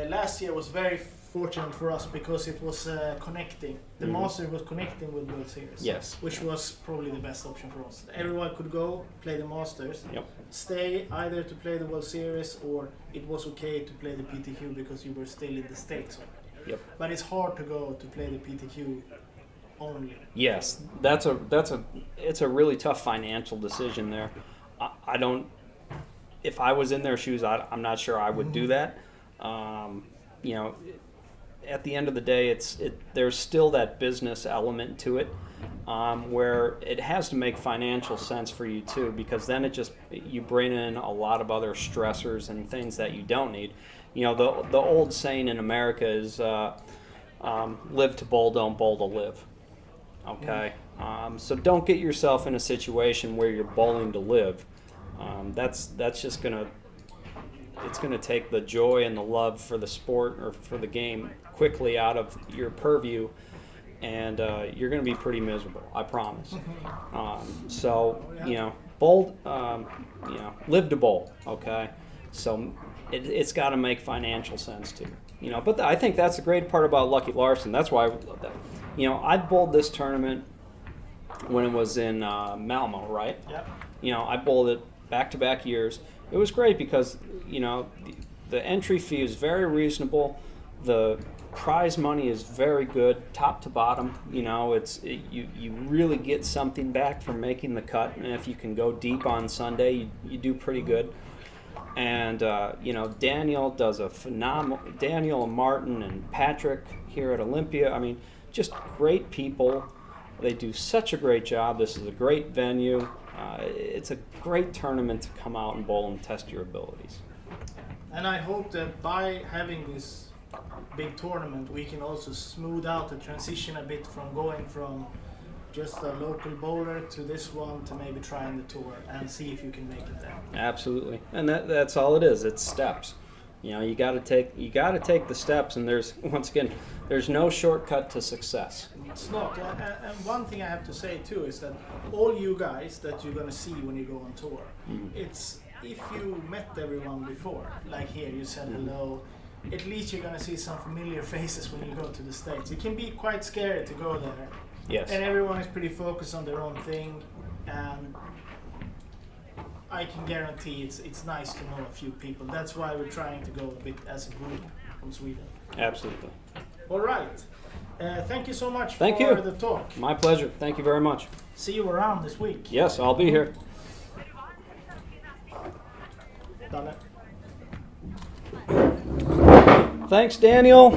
Last year was very fortunate for us because it was connecting. The Masters was connecting with World Series. Yes. Which was probably the best option for us. Everyone could go play the Masters, stay either to play the World Series or it was okay to play the PTQ because you were still in the States already. Yep. But it's hard to go to play the PTQ only. Yes, it's a really tough financial decision there. I don't. If I was in their shoes, I'm not sure I would do that. You know, at the end of the day, there's still that business element to it, where it has to make financial sense for you too, because then you bring in a lot of other stressors and things that you don't need. You know, the old saying in America is live to bowl, don't bowl to live. Okay, so don't get yourself in a situation where you're bowling to live. That's just gonna it's going to take the joy and the love for the sport or for the game quickly out of your purview, and you're going to be pretty miserable. I promise. So bowl, live to bowl. Okay, so it's got to make financial sense too. But I think that's the great part about Lucky Larsen. That's why I love that. I bowled this tournament when it was in Malmo, right? Yeah. I bowled it back-to-back years. It was great because, the entry fee is very reasonable. The prize money is very good, top to bottom. You really get something back from making the cut, and if you can go deep on Sunday, you do pretty good. And Daniel does a phenomenal. Daniel and Martin and Patrick here at Olympia. I mean, just great people. They do such a great job. This is a great venue. It's a great tournament to come out and bowl and test your abilities. And I hope that by having this big tournament, we can also smooth out the transition a bit from going from just a local bowler to this one to maybe trying the tour and see if you can make it there. Absolutely, and that's all it is. It's steps. You got to take the steps, and there's no shortcut to success. It's not. And one thing I have to say too is that all you guys that you're gonna see when you go on tour, it's if you met everyone before, like here you said hello. At least you're gonna see some familiar faces when you go to the States. It can be quite scary to go there. Yes. And everyone is pretty focused on their own thing, and I can guarantee it's nice to know a few people. That's why we're trying to go a bit as a group from Sweden. Absolutely. All right. Thank you so much Thank for you. the talk. My pleasure. Thank you very much. See you around this week. Yes, I'll be here. Done it. Thanks, Daniel.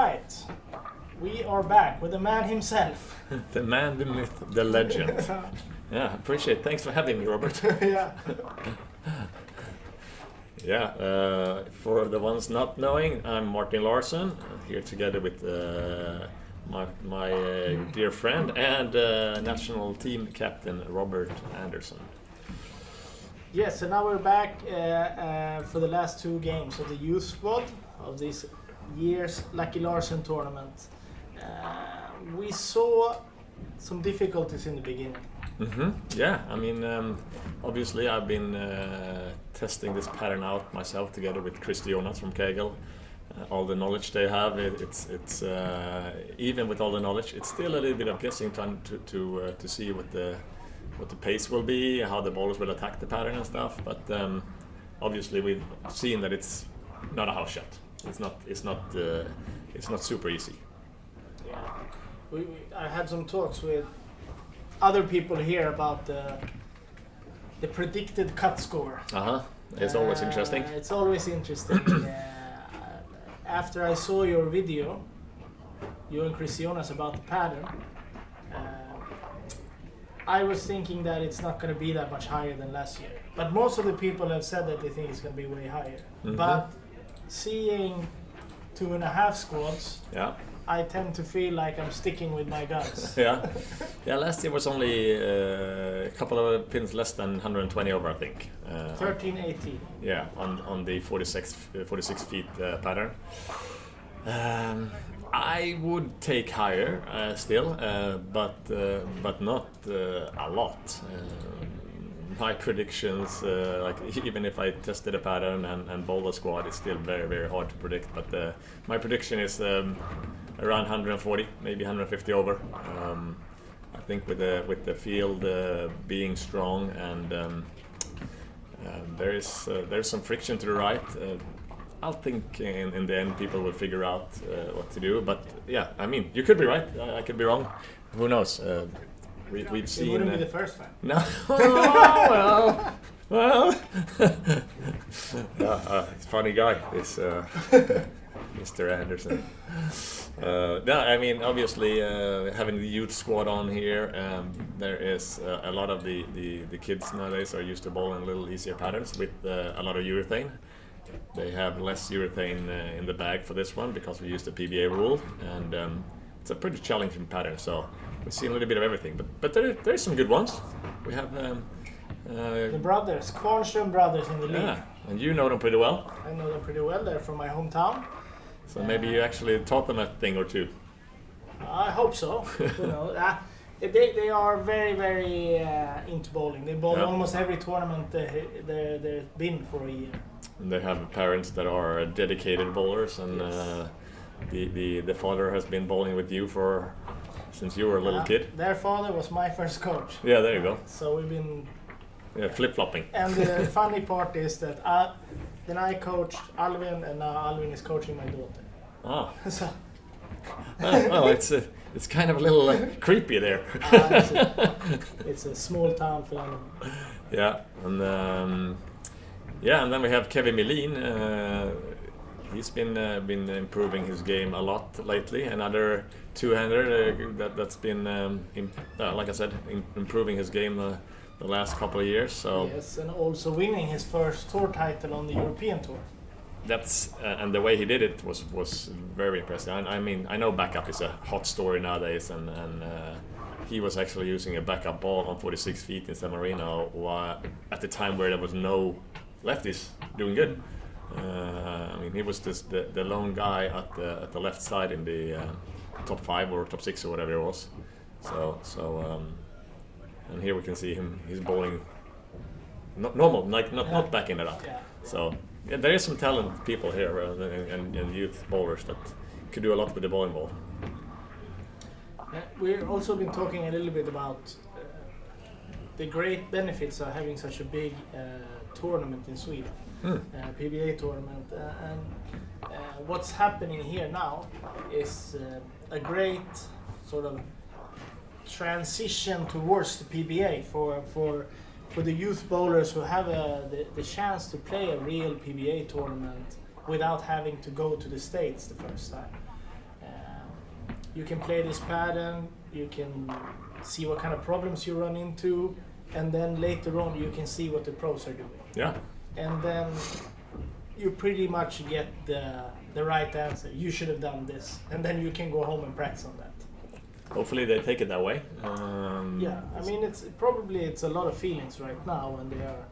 right, we are back with the man himself. The man, the myth, the legend. Yeah, appreciate it. Thanks for having me, Robert. Yeah. Yeah, for the ones not knowing, I'm Martin Larsen, here together with my dear friend and national team captain Robert Anderson. Yes, so now we're back for the last 2 games of the youth squad of this year's Lucky Larsen tournament. We saw some difficulties in the beginning. Yeah, I mean, obviously I've been testing this pattern out myself together with Chris Jonas from Kegel. All the knowledge they have, it's even with all the knowledge, it's still a little bit of guessing trying to see what the pace will be, how the bowlers will attack the pattern and stuff. But obviously we've seen that it's not a house shot. It's not super easy. Yeah, I had some talks with other people here about the predicted cut score. It's always interesting. It's always interesting. After I saw your video, you and Chris Jonas, about the pattern, I was thinking that it's not going to be that much higher than last year. But most of the people have said that they think it's going to be way higher. But seeing 2.5 squads, I tend to feel like I'm sticking with my guns. Yeah. Last year was only a couple of pins less than 120 over, I think. 1380. Yeah, on the 46 feet pattern. I would take higher still, but not a lot. My predictions, like even if I tested a pattern and bowled a squad, it's still very, very hard to predict. But my prediction is around 140, maybe 150 over. I think with the field being strong and there's some friction to the right. I think in the end people will figure out what to do. But yeah, I mean, you could be right. I could be wrong. Who knows? We've seen. It wouldn't be the first time. No. well. Funny guy, this Mr. Anderson. No, I mean, obviously having the youth squad on here, there is a lot of the kids nowadays are used to bowling a little easier patterns with a lot of urethane. They have less urethane in the bag for this one because we use the PBA rule, and it's a pretty challenging pattern. So we've seen a little bit of everything, but there's some good ones. We have the brothers, Kvarnström brothers in the league. Yeah, and you know them pretty well. I know them pretty well. They're from my hometown. So maybe you actually taught them a thing or two. I hope so. You know, they are very, very into bowling. They bowl almost every tournament they've been for a year. And they have parents that are dedicated bowlers, and the father has been bowling with you since you were a little kid. Their father was my first coach. Yeah, there you go. So we've been flip-flopping. And the funny part is that then I coached Alvin, and now Alvin is coaching my daughter. Ah. So. Well, it's kind of a little creepy there. It's a small town phenomenon. Yeah, and then we have Kevin Melin. He's been improving his game a lot lately. Another two-hander that's been, like I said, improving his game the last couple of years. So yes, and also winning his first tour title on the European tour. That's and the way he did it was very impressive. I mean, I know backup is a hot story nowadays, and he was actually using a backup ball on 46 feet in San Marino at the time where there was no lefties doing good. I mean, he was just the lone guy at the left side in the top 5 or top 6 or whatever it was. So and here we can see him. He's bowling not normal, not backing it up. Yeah. So yeah, there is some talented people here and youth bowlers that could do a lot with the bowling ball. We've also been talking a little bit about the great benefits of having such a big tournament in Sweden, PBA tournament, and what's happening here now is a great sort of transition towards the PBA for the youth bowlers who have the chance to play a real PBA tournament without having to go to the States the first time. you can play this pattern, you can see what kind of problems you run into, and then later on you can see what the pros are doing. Yeah. And then you pretty much get the right answer. You should have done this, and then you can go home and practice on that. Hopefully they take it that way. Yeah, I mean it's a lot of feelings right now, and there are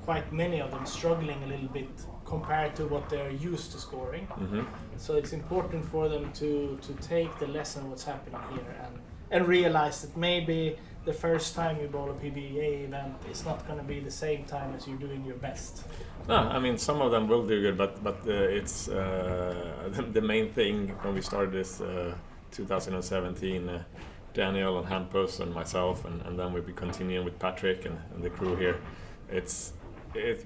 quite many of them struggling a little bit compared to what they're used to scoring. Mm-hmm. So it's important for them to take the lesson what's happening here and realize that maybe the first time you bowl a PBA event is not going to be the same time as you're doing your best. No, I mean some of them will do good, but it's the main thing when we started this 2017. Daniel and Hampus and myself, and then we'll be continuing with Patrick and the crew here.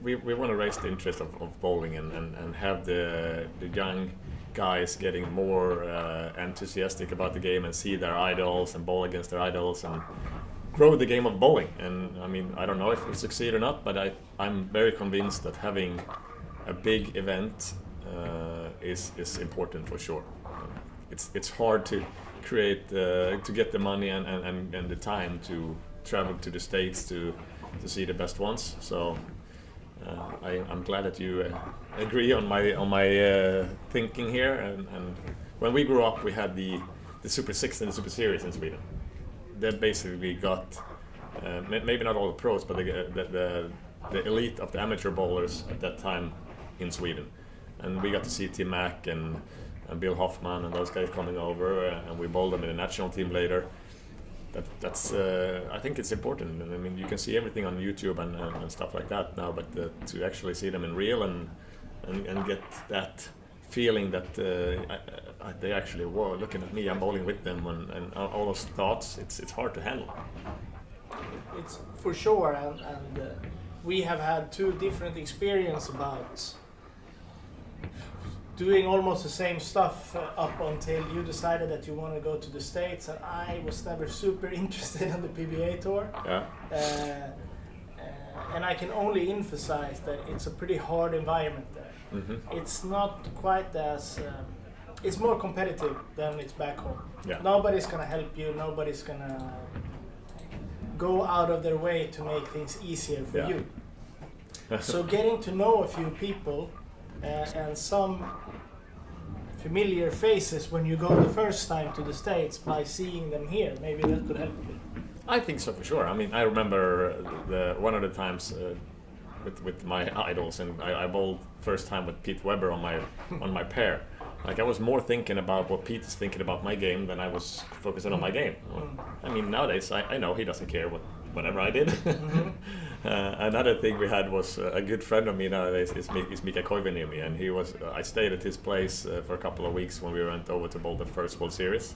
We want to raise the interest of bowling and have the young guys getting more enthusiastic about the game and see their idols and bowl against their idols and grow the game of bowling. And I mean, I don't know if we succeed or not, but I'm very convinced that having a big event is important for sure. It's hard to create to get the money and the time to travel to the States to see the best ones. So I'm glad that you agree on my thinking here. And when we grew up, we had the Super 6 and the Super Series in Sweden. They basically got maybe not all the pros, but the elite of the amateur bowlers at that time in Sweden. And we got to see Tim Mack and Bill Hoffman and those guys coming over, and we bowled them in the national team later. That's I think it's important. I mean, you can see everything on YouTube and stuff like that now, but to actually see them in real and get that feeling that they actually were looking at me, I'm bowling with them, and all those thoughts, it's hard to handle. It's for sure, and we have had two different experiences about doing almost the same stuff up until you decided that you want to go to the States, and I was never super interested in the PBA tour. Yeah. And I can only emphasize that it's a pretty hard environment there. Mm-hmm. It's not quite as it's more competitive than it's back home. Yeah. Nobody's gonna help you. Nobody's gonna go out of their way to make things easier for you. So getting to know a few people and some familiar faces when you go the first time to the States by seeing them here, maybe that could help you. I think so for sure. I mean, I remember one of the times with my idols, and I bowled first time with Pete Weber on my pair. Like I was more thinking about what Pete is thinking about my game than I was focusing on my game. I mean, nowadays I know he doesn't care whatever I did. Mm-hmm. Another thing we had was a good friend of me nowadays is Mika Koivuniemi, and I stayed at his place for a couple of weeks when we went over to bowl the first World Series.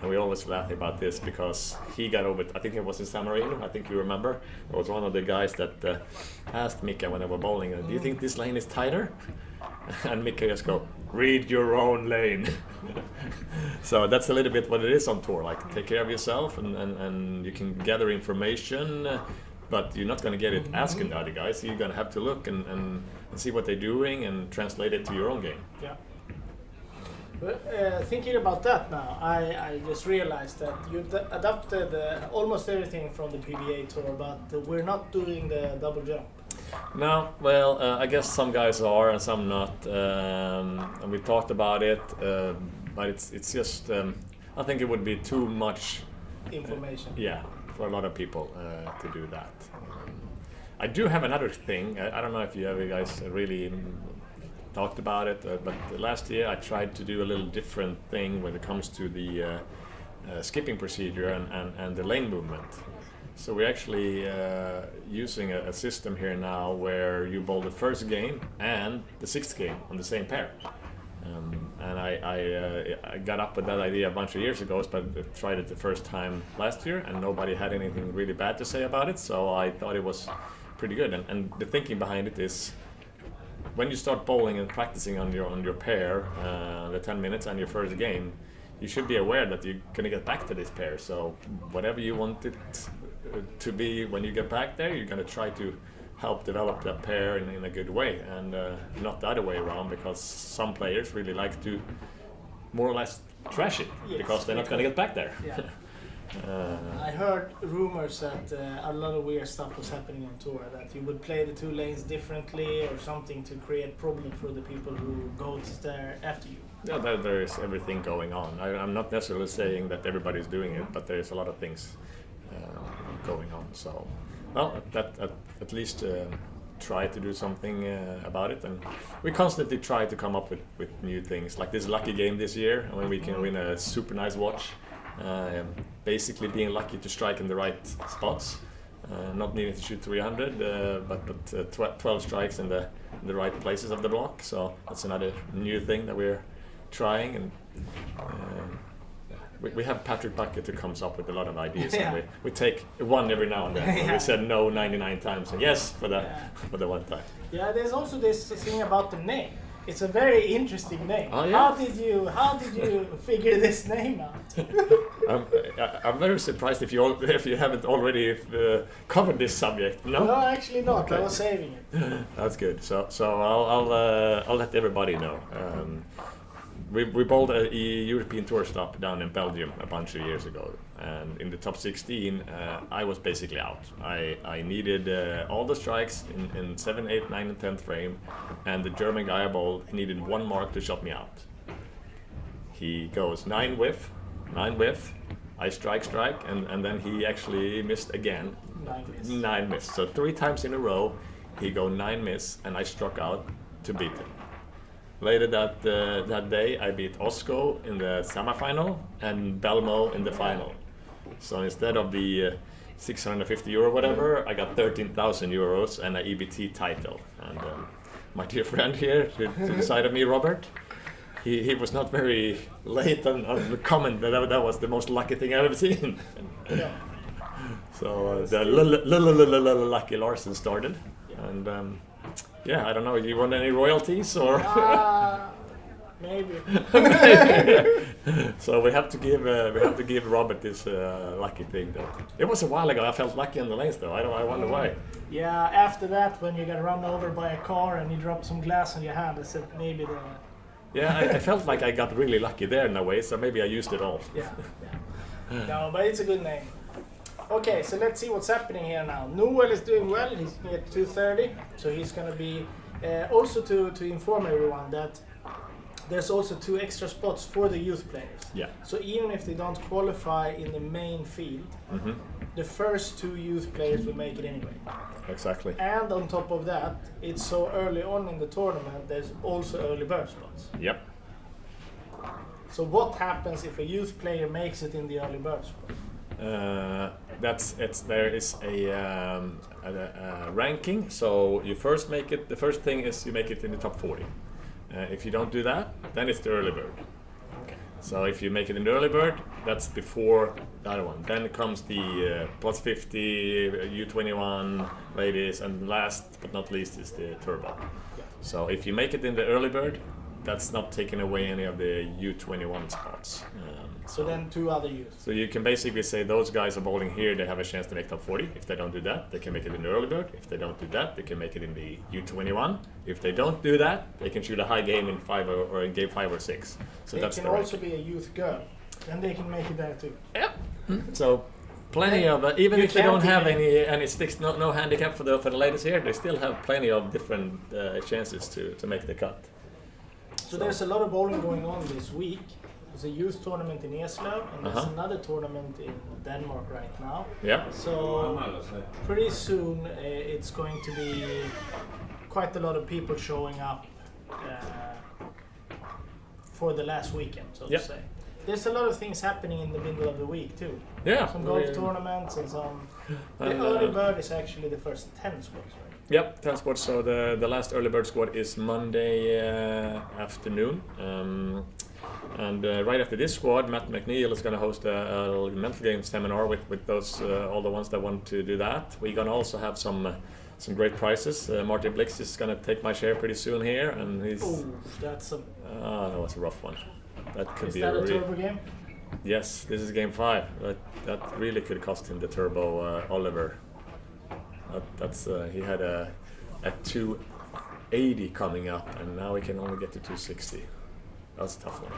And we always laugh about this because he got over, I think it was in San Marino, I think you remember. It was one of the guys that asked Mika when they were bowling, do you think this lane is tighter? And Mika just go, read your own lane. So that's a little bit what it is on tour, like take care of yourself and you can gather information, but you're not going to get it asking the other guys. You're going to have to look and see what they're doing and translate it to your own game. Yeah. But thinking about that now, I just realized that you've adapted almost everything from the PBA tour, but we're not doing the double jump. No, well, I guess some guys are and some not, and we talked about it, but it's just, I think it would be too much information. For a lot of people to do that. I do have another thing. I don't know if you guys really talked about it, but last year I tried to do a little different thing when it comes to the skipping procedure and the lane movement. So we're actually using a system here now where you bowl the first game and the sixth game on the same pair. And I got up with that idea a bunch of years ago, but I tried it the first time last year and nobody had anything really bad to say about it, so I thought it was pretty good. And the thinking behind it is, when you start bowling and practicing on your pair, the 10 minutes and your first game, you should be aware that you're going to get back to this pair. So whatever you want it to be when you get back there, you're going to try to help develop that pair in a good way, and not the other way around, because some players really like to more or less trash it because they're not going to get back there. Yeah. I heard rumors that a lot of weird stuff was happening on tour, that you would play the two lanes differently or something to create problems for the people who go there after you. Yeah, there is everything going on. I'm not necessarily saying that everybody's doing it, but there's a lot of things going on. So, well, at least try to do something about it, and we constantly try to come up with new things. Like this lucky game this year, when we can win a super nice watch. Basically being lucky to strike in the right spots, not needing to shoot 300, but 12 strikes in the right places of the block. So that's another new thing that we're trying, and we have Patrick Bucket who comes up with a lot of ideas, and we take one every now and then. We said no 99 times and yes for the one time. Yeah, there's also this thing about the name. It's a very interesting name. Oh, yeah. How did you figure this name out? I'm very surprised if you haven't already covered this subject. No, actually not. Okay. I was saving it. That's good. So I'll let everybody know. We bowled a European Tour stop down in Belgium a bunch of years ago, and in the top 16, I was basically out. I needed all the strikes in 7, 8, 9, and 10th frame, and the German guy I bowled, he needed one mark to shut me out. He goes 9 whiff, I strike, and then he actually missed again. 9 miss. So 3 times in a row, he go 9 miss, and I struck out to beat him. Later that day, I beat Osco in the semifinal and Belmo in the final. So instead of the 650 euro whatever, I got 13,000 euros and an EBT title. And my dear friend here, to the side of me, Robert, he was not very late on the comment that was the most lucky thing I've ever seen. So the Lucky Larsen started, and yeah, I don't know. You want any royalties or? Maybe. So we have to give Robert this lucky thing though. It was a while ago. I felt lucky on the lanes though. I wonder why. Yeah, after that, when you got run over by a car and you dropped some glass on your hand, I said maybe the. Yeah, I felt like I got really lucky there in a way. So maybe I used it all. Yeah. No, but it's a good name. Okay, so let's see what's happening here now. Noel is doing well. He's at 230, so he's going to be... also to inform everyone that there's also 2 extra spots for the youth players. Yeah. So even if they don't qualify in the main field, the first 2 youth players will make it anyway. Exactly. And on top of that, it's so early on in the tournament, there's also early bird spots. Yep. So what happens if a youth player makes it in the early bird spot? There is a ranking. So you first make it. The first thing is you make it in the top 40. If you don't do that, then it's the early bird. Okay. So if you make it in the early bird, that's before the other one. Then comes the plus 50 U21 ladies, and last but not least is the turbo. Yeah. So if you make it in the early bird, that's not taking away any of the U21 spots. So then 2 other youths. So you can basically say those guys are bowling here, they have a chance to make top 40. If they don't do that, they can make it in the early bird. If they don't do that, they can make it in the U21. If they don't do that, they can shoot a high game in 5 or in game 5 or 6. So they that's can the also be a youth girl. Then they can make it there too. Yep. So plenty of even if they don't have any sticks, no handicap for the ladies here, they still have plenty of different chances to make the cut. So there's a lot of bowling going on this week. There's a youth tournament in Oslo, and there's another tournament in Denmark right now. Yeah. So pretty soon it's going to be quite a lot of people showing up for the last weekend, so to say. There's a lot of things happening in the middle of the week too. Yeah. Some golf tournaments and some. The early bird is actually the first 10 spots, right? Yep, 10 spots. So the last early bird squad is Monday afternoon. And right after this squad, Matt McNeil is going to host a mental game seminar with those all the ones that want to do that. We're going to also have some great prizes. Martin Blix is going to take my share pretty soon here, and he's. Oh, that's a. That was a rough one. That could is be that a turbo game? Yes, this is game 5. That really could cost him the turbo, Oliver. That's he had a 280 coming up, and now he can only get to 260. was a tough one.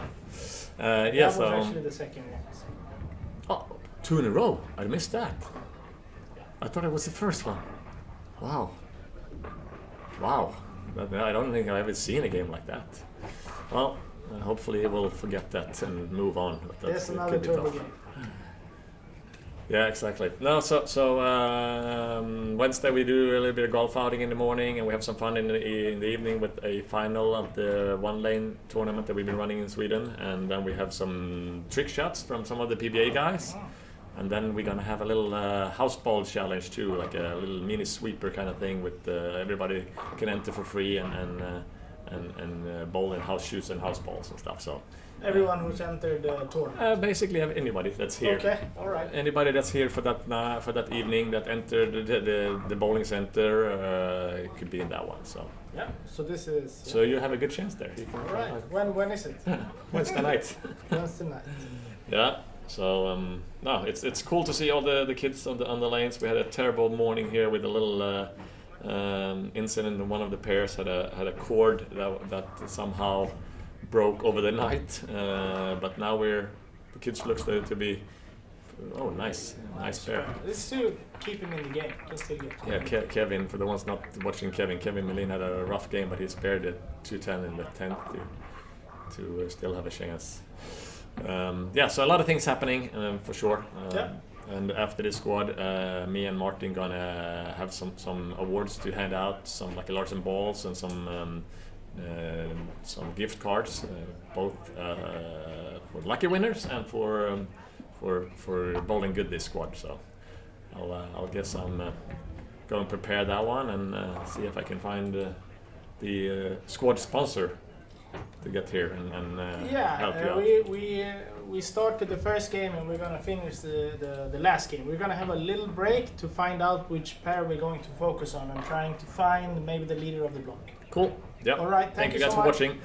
That Yeah, was so actually the second one. oh, 2 in a row. I missed that. I thought it was the first one. Wow. I don't think I've ever seen a game like that. Well, hopefully we'll forget that and move on. But There's it another could be turbo tough. game. Yeah, exactly. No, so Wednesday we do a little bit of golf outing in the morning, and we have some fun in the evening with a final of the one lane tournament that we've been running in Sweden, and then we have some trick shots from some of the PBA guys, and then we're gonna have a little house ball challenge too, like a little mini sweeper kind of thing with everybody can enter for free and bowl in house shoes and house balls and stuff. So. Everyone who's entered the tournament. Basically, anybody that's here. Okay, all right. Anybody that's here for that evening that entered the bowling center could be in that one. So. Yeah. So this is. So you have a good chance there. You can, all right. When is it? Wednesday night. Wednesday night. Yeah. So no, it's cool to see all the kids on the lanes. We had a terrible morning here with a little incident. One of the pairs had a cord that somehow broke over the night, but now the kids looks to be nice pair. This is to keep him in the game. Just to get Yeah, Kevin, for the ones not watching Kevin Melin had a rough game, but he spared the 210 in the 10th to still have a chance. Yeah, so a lot of things happening for sure. And after this squad, me and Martin gonna have some awards to hand out, some Lucky Larsen balls and some gift cards, both for lucky winners and for bowling good this squad. So I'll guess I'm going to prepare that one and see if I can find the squad sponsor to get here and help you out. We started the first game and we're gonna finish the last game. We're gonna have a little break to find out which pair we're going to focus on and trying to find maybe the leader of the block. Cool. Yeah. All right. Thank you so guys for much. watching.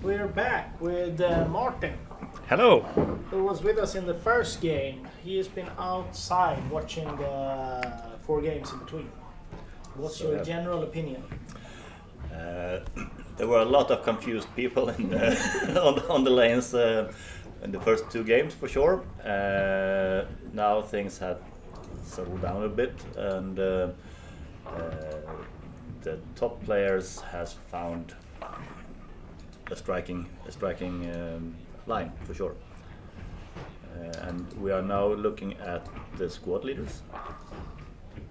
We're back with Martin, Hello. who was with us in the first game. He has been outside watching the 4 games in between. What's So, your yeah. general opinion? There were a lot of confused people in on the lanes in the first 2 games for sure. Now things have settled down a bit, and the top players has found a striking line for sure. And we are now looking at the squad leaders.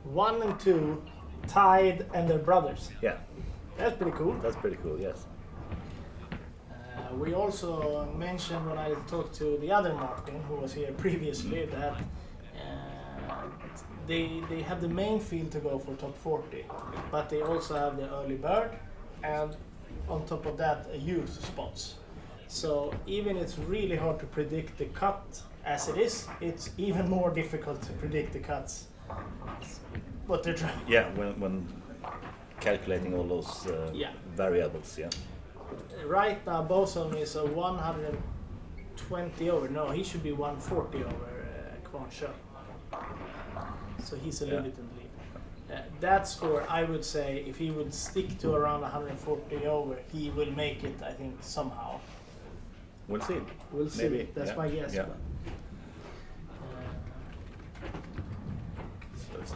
1 and 2 tied and they're brothers. Yeah, That's pretty cool. that's pretty cool. Yes. We also mentioned when I talked to the other Martin, who was here previously, that they have the main field to go for top 40, but they also have the early bird, and on top of that, a youth spots. So even it's really hard to predict the cut as it is, it's even more difficult to predict the cuts. What they're trying. Yeah, when calculating all those Yeah. variables. Yeah. Right now, Boson is a 120 over. No, he should be 140 over Kwan Shou. So he's a little Yeah. bit in the lead. That score, I would say, if he would stick to around 140 over, he will make it, I think, somehow. We'll see. We'll see. Maybe, That's yeah, my guess. yeah. But,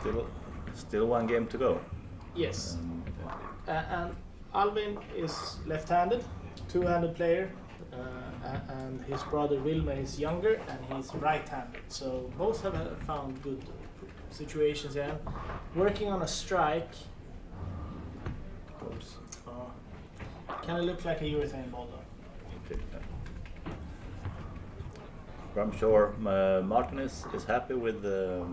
So still 1 game to go. yes. And, And Alvin is left-handed, 2-handed player, and his brother Wilmer is younger and he's right-handed. So both have found good situations and working on a strike. oops. Kind of look like a urethane ball though. Okay, yeah. I'm sure Martin is happy with the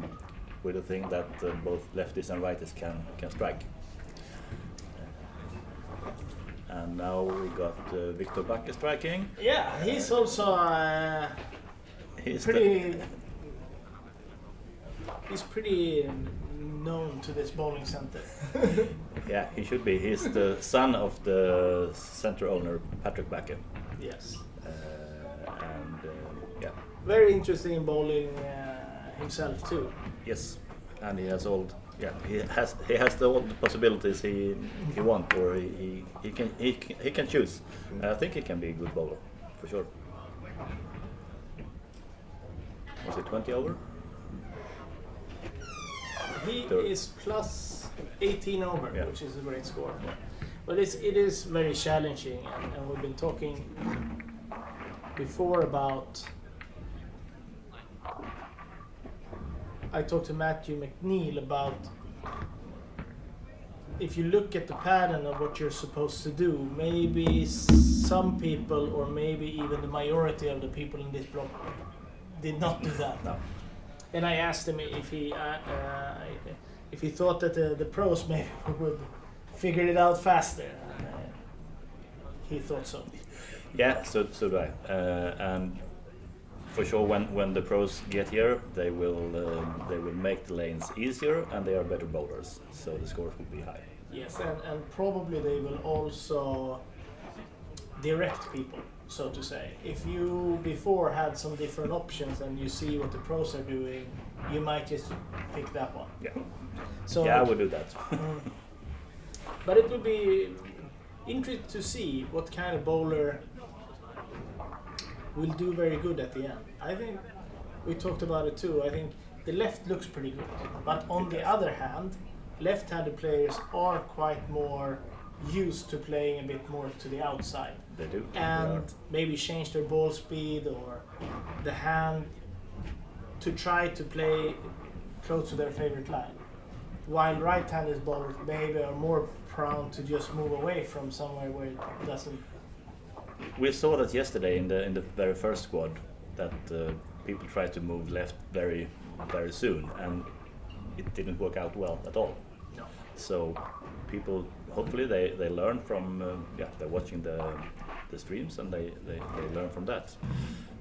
thing that both lefties and righties can strike. And now we got Victor Backe striking. Yeah, he's also He's pretty known to this bowling center. yeah, he should be. He's the son of the center owner, Patrick Backe. Yes. And yeah, Very interesting in bowling himself too. yes, and he has all. Yeah, he has all the possibilities he wants, or he can choose. I think he can be a good bowler, for sure. Was it 20 over? He Third. is plus 18 over, Yeah. which is a great score. Yeah. But it is very challenging, and we've been talking before about. I talked to Matthew McNeil about if you look at the pattern of what you're supposed to do, maybe some people, or maybe even the majority of the people in this block, did not do that. No. And I asked him if he thought that the pros maybe would figure it out faster. He thought so. Yeah, so do I. And for sure, when the pros get here, they will make the lanes easier, and they are better bowlers, so the scores will be high. Yes, and probably they will also direct people, so to say. If you before had some different options and you see what the pros are doing, you might just pick that one. Yeah, So, yeah, I would do that. But it will be interesting to see what kind of bowler will do very good at the end. I think we talked about it too. I think the left looks pretty good, but on the other hand, left-handed players are quite more used to playing a bit more to the outside They do. and maybe change their ball speed or the hand to try to play close to their favorite line. While right-handed bowlers maybe are more prone to just move away from somewhere where it doesn't. We saw that yesterday in the very first squad that people tried to move left very soon, and it didn't work out well at all. No. So people hopefully they learn from they're watching the streams and they learn from that.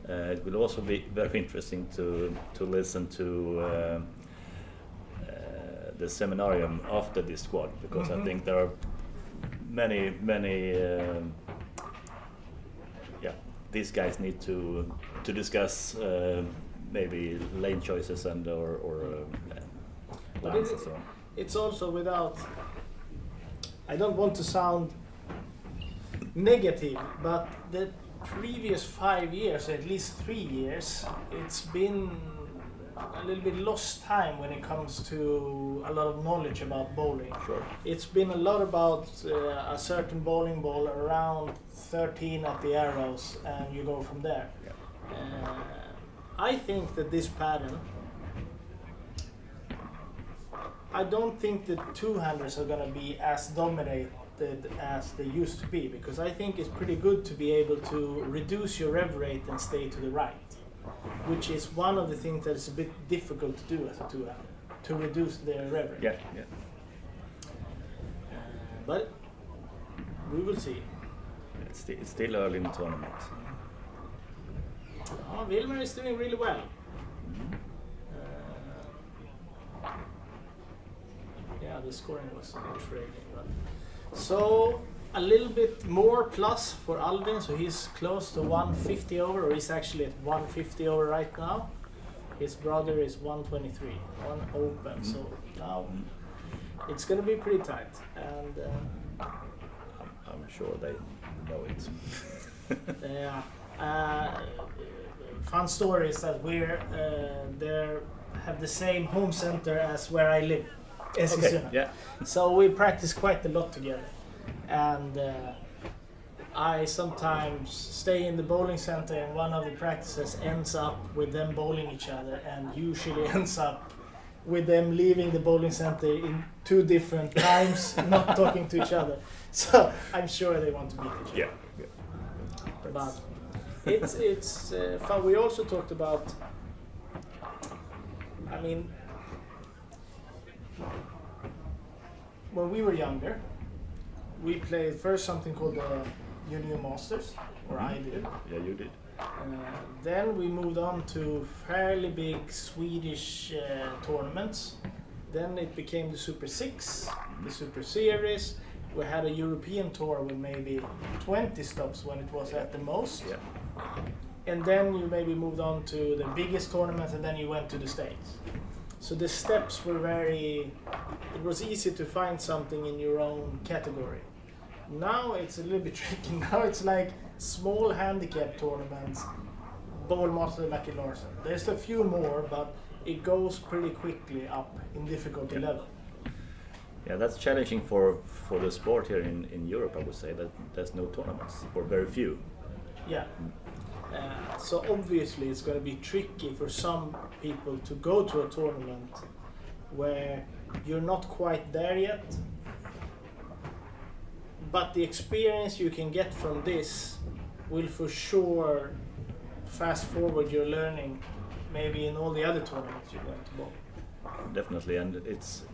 It will also be very interesting to listen to the seminarium after this squad, because I think there are many these guys need to discuss maybe lane choices and or But lines and so on. it's also without. I don't want to sound negative, but the previous 5 years, at least 3 years, it's been a little bit lost time when it comes to a lot of knowledge about bowling. Sure. It's been a lot about a certain bowling ball around 13 at the arrows, and you go from there. I think that this pattern, I don't think the two-handers are going to be as dominated as they used to be, because I think it's pretty good to be able to reduce your rev rate and stay to the right, which is one of the things that is a bit difficult to do as a two-hander, to reduce their rev rate. Yeah. But we will see. It's still early in the tournament. Oh, Wilmer is doing really well. Yeah, the scoring was frustrating. But so a little bit more plus for Alvin, so he's close to 150 over, or he's actually at 150 over right now. His brother is 123, one open, so now it's gonna be pretty tight. And I'm sure they know it. fun story is that we're there, have the same home center as where I live. Okay, yeah. So we practice quite a lot together, and I sometimes stay in the bowling center, and one of the practices ends up with them bowling each other, and usually ends up with them leaving the bowling center in 2 different times, not talking to each other. So I'm sure they want to meet each other. Yeah. But it's fun. We also talked about, I mean, when we were younger, we played first something called the Junior Masters, or I did. Yeah, you did. Then we moved on to fairly big Swedish tournaments. Then it became the Super 6, the Super Series. We had a European tour with maybe 20 stops when it was at the most. Yeah. And then you maybe moved on to the biggest tournaments, and then you went to the States. So the steps were it was easy to find something in your own category. Now it's a little bit tricky. Now it's like small handicap tournaments, Bowl Master, Lucky Larsen. There's a few more, but it goes pretty quickly up in difficulty level. Yeah, that's challenging for the sport here in Europe, I would say, that there's no tournaments, or very few. Yeah. So obviously it's going to be tricky for some people to go to a tournament where you're not quite there yet, but the experience you can get from this will for sure fast forward your learning maybe in all the other tournaments you're going to bowl. Definitely, and it's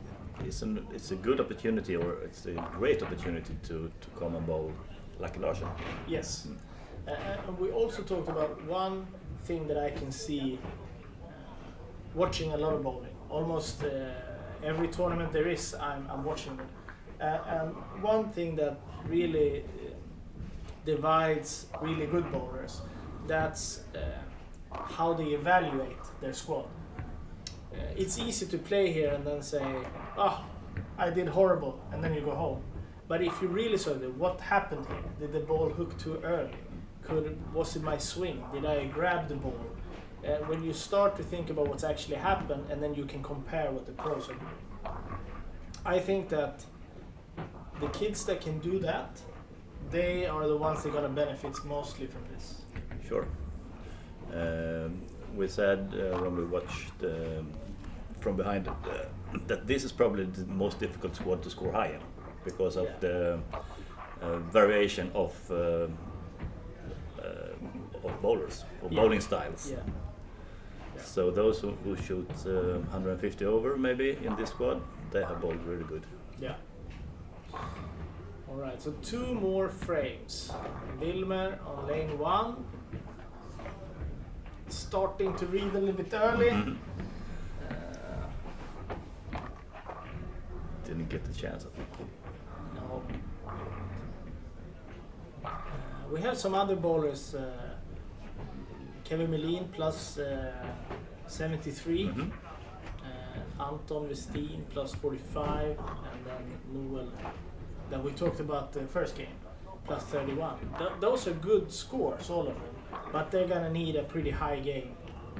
a good opportunity, or it's a great opportunity to come and bowl Lucky Larsen. Yes. And we also talked about one thing that I can see watching a lot of bowling. Almost every tournament there is, I'm watching it. And one thing that really divides really good bowlers, that's how they evaluate their squad. It's easy to play here and then say, I did horrible, and then you go home. But if you really saw what happened here, did the ball hook too early? Was it my swing? Did I grab the ball? When you start to think about what's actually happened, and then you can compare what the pros are doing. I think that the kids that can do that, they are the ones that are going to benefit mostly from this. Sure. We said when we watched from behind that this is probably the most difficult squad to score high in, because of the variation of bowlers, or bowling styles. Yeah. So those who shoot 150 over maybe in this squad, they have bowled really good. Yeah. All right, so 2 more frames. Wilmer on lane 1. Starting to read a little bit early. Didn't get the chance, I think. No. We have some other bowlers Kevin Melin plus 73. Mhm. Anton Westin plus 45, and then Noel that we talked about the first game plus 31. Those are good scores, all of them, but they're gonna need a pretty high game.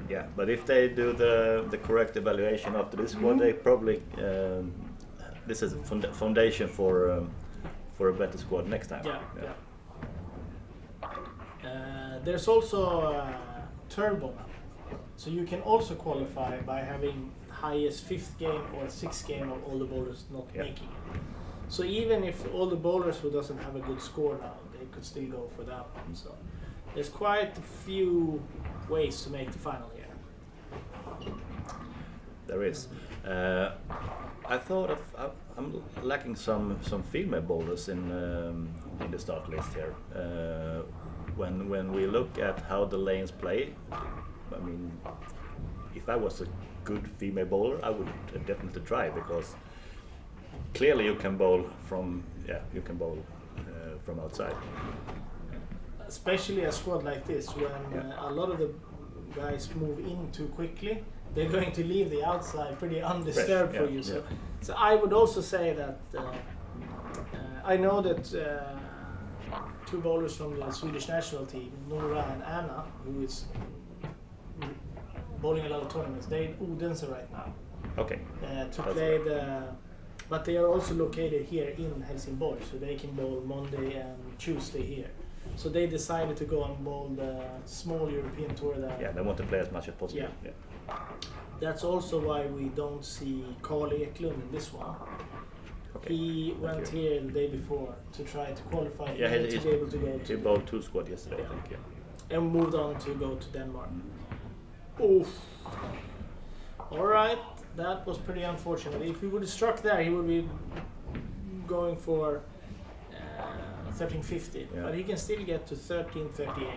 Yeah, but if they do the correct evaluation after this squad, they probably this is a foundation for a better squad next time. Yeah. There's also turbo now, so you can also qualify by having highest 5th game or 6th game of all the bowlers not making it. So even if all the bowlers who doesn't have a good score now, they could still go for that one. So there's quite a few ways to make the final here. There is. I thought I'm lacking some female bowlers in the start list here. When we look at how the lanes play, I mean, if I was a good female bowler, I would definitely try, because clearly you can bowl from outside. Especially a squad like this, when a lot of the guys move in too quickly, they're going to leave the outside pretty undisturbed for you. So I would also say that I know that 2 bowlers from the Swedish national team, Nora and Anna, who is bowling a lot of tournaments, they're in Odense right now. Okay. To play but they are also located here in Helsingborg, so they can bowl Monday and Tuesday here. So they decided to go and bowl the small European tour there. Yeah, they want to play as much as possible. Yeah. That's also why we don't see Carl Eklund in this one. Okay. He went here the day before to try to qualify Yeah, to be able to go he bowled 2 squad yesterday, I think. Yeah. and moved on to go to Denmark. Oof. All right, that was pretty unfortunate. If he would have struck there, he would be going for 1350, but he can still get to 1338.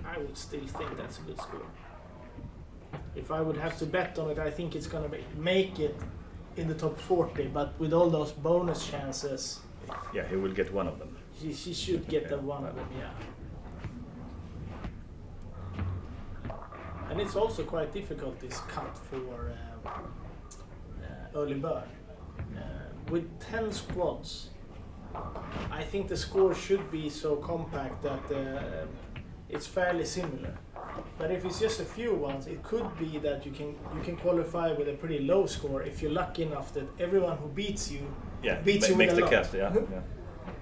I would still think that's a good score. If I would have to bet on it, I think it's gonna make it in the top 40, but with all those bonus chances, Yeah, he will get one of them. she should get the one of them, yeah. And it's also quite difficult, this cut for early bird. With 10 squads, I think the score should be so compact that it's fairly similar. But if it's just a few ones, it could be that you can qualify with a pretty low score if you're lucky enough that everyone who beats you beats you makes with a the lot. cut. Yeah.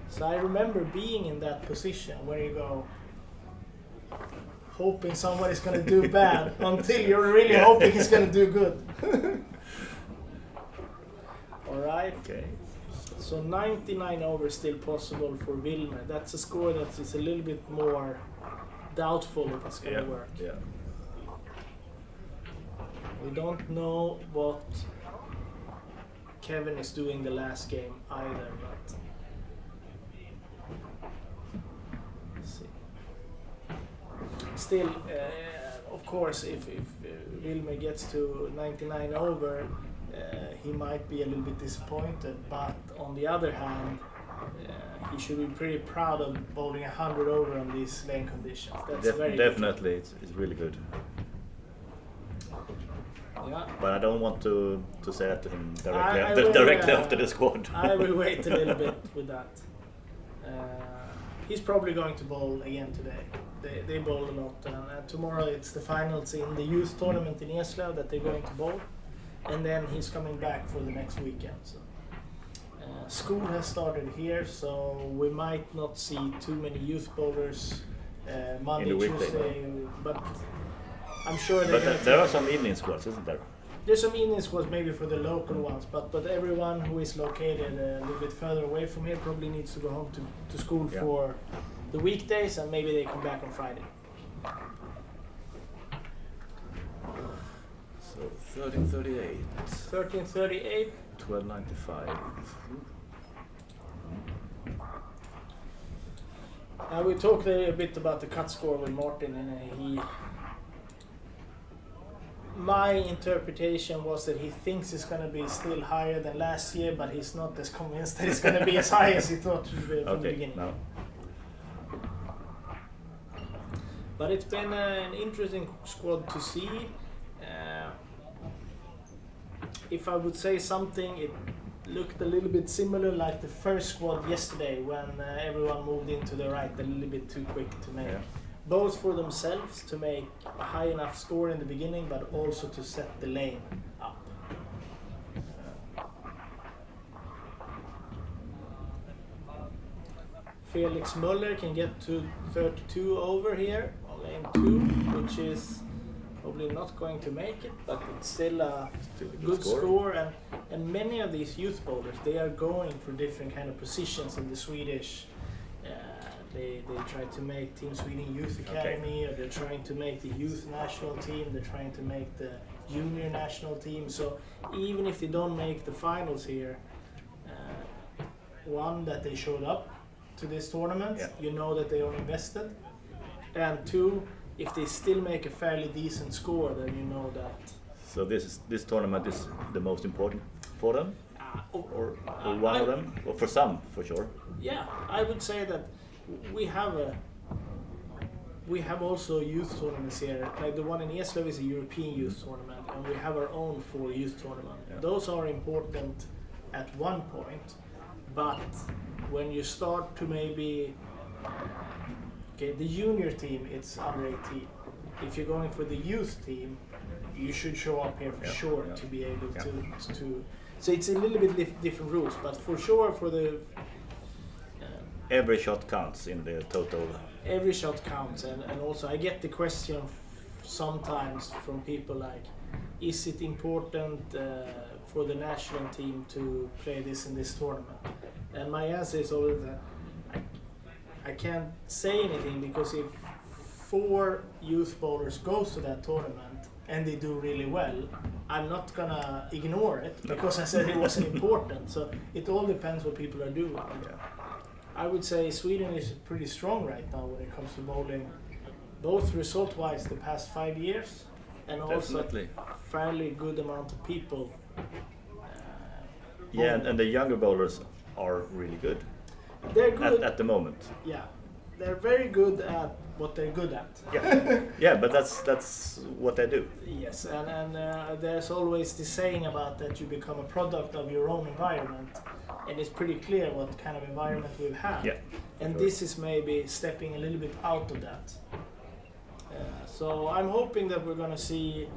So I remember being in that position where you go hoping somebody's going to do bad until you're really hoping he's going to do good. All right. Okay. So 99 over still possible for Wilmer. That's a score that is a little bit more doubtful if it's going to work. Yeah. We don't know what Kevin is doing the last game either, but let's see. Still, of course, if Wilmer gets to 99 over, he might be a little bit disappointed, but on the other hand, he should be pretty proud of bowling 100 over on these lane conditions. That's very definitely, it's really good. Yeah. But I don't want to say that to him directly after the squad. I will wait a little bit with that. He's probably going to bowl again today. They bowl a lot, and tomorrow it's the finals in the youth tournament in Eslöv that they're going to bowl, and then he's coming back for the next weekend. So. School has started here, so we might not see too many youth bowlers Monday, Tuesday, but I'm sure there are some evening squads, isn't there? There's some evening squads maybe for the local ones, but everyone who is located a little bit further away from here probably needs to go home to school for the weekdays, and maybe they come back on Friday. So 1338. 1338. 1295. We talked a bit about the cut score with Martin, and my interpretation was that he thinks it's going to be still higher than last year, but he's not as convinced that it's going to be as high as he thought from the beginning. No. But it's been an interesting squad to see. If I would say something, it looked a little bit similar like the first squad yesterday when everyone moved into the right a little bit too quick to make. Yeah. Both for themselves to make a high enough score in the beginning, but also to set the lane up. Felix Muller can get to 32 over here on lane 2, which is probably not going to make it, but it's still a good score. And many of these youth bowlers, they are going for different kind of positions in the Swedish. They try to make Team Sweden Youth Academy, or they're trying to make the youth national team, they're trying to make the junior national team. So even if they don't make the finals here, one, that they showed up to this tournament, you know that they are invested, and two, if they still make a fairly decent score, then you know that. So this tournament is the most important for them, or one of them, or for some, for sure. Yeah, I would say that we have also youth tournaments here. Like the one in Eslöv is a European youth tournament, and we have our own 4 youth tournament. Yeah. Those are important at one point, but when you start to maybe the junior team, it's under 18. If you're going for the youth team, you should show up here for sure to be able to. So it's a little bit different rules, but for sure for the. Every shot counts in the total. Every shot counts, and also I get the question sometimes from people like, is it important for the national team to play this in this tournament? And my answer is always that I can't say anything, because if 4 youth bowlers goes to that tournament and they do really well, I'm not gonna ignore it because I said it wasn't important. So it all depends what people are doing. Yeah. I would say Sweden is pretty strong right now when it comes to bowling, both result-wise the past 5 years, and also fairly good amount of people. Yeah, and the younger bowlers are really good. They're good at the moment. Yeah, they're very good at what they're good at. Yeah, yeah, but that's what they do. Yes, and there's always the saying about that you become a product of your own environment, and it's pretty clear what kind of environment we've had. Yeah, and sure. This is maybe stepping a little bit out of that. So I'm hoping that we're going to see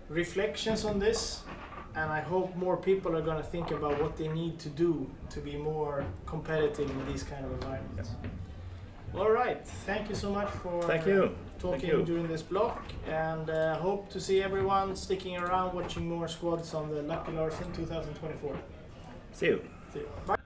reflections on this, and I hope more people are going to think about what they need to do to be more competitive in these kind of environments. Yeah. All right, thank you so much for talking during this block, and hope to see everyone sticking around watching more squads on the Lucky Larsen 2024. See you. See you. Bye.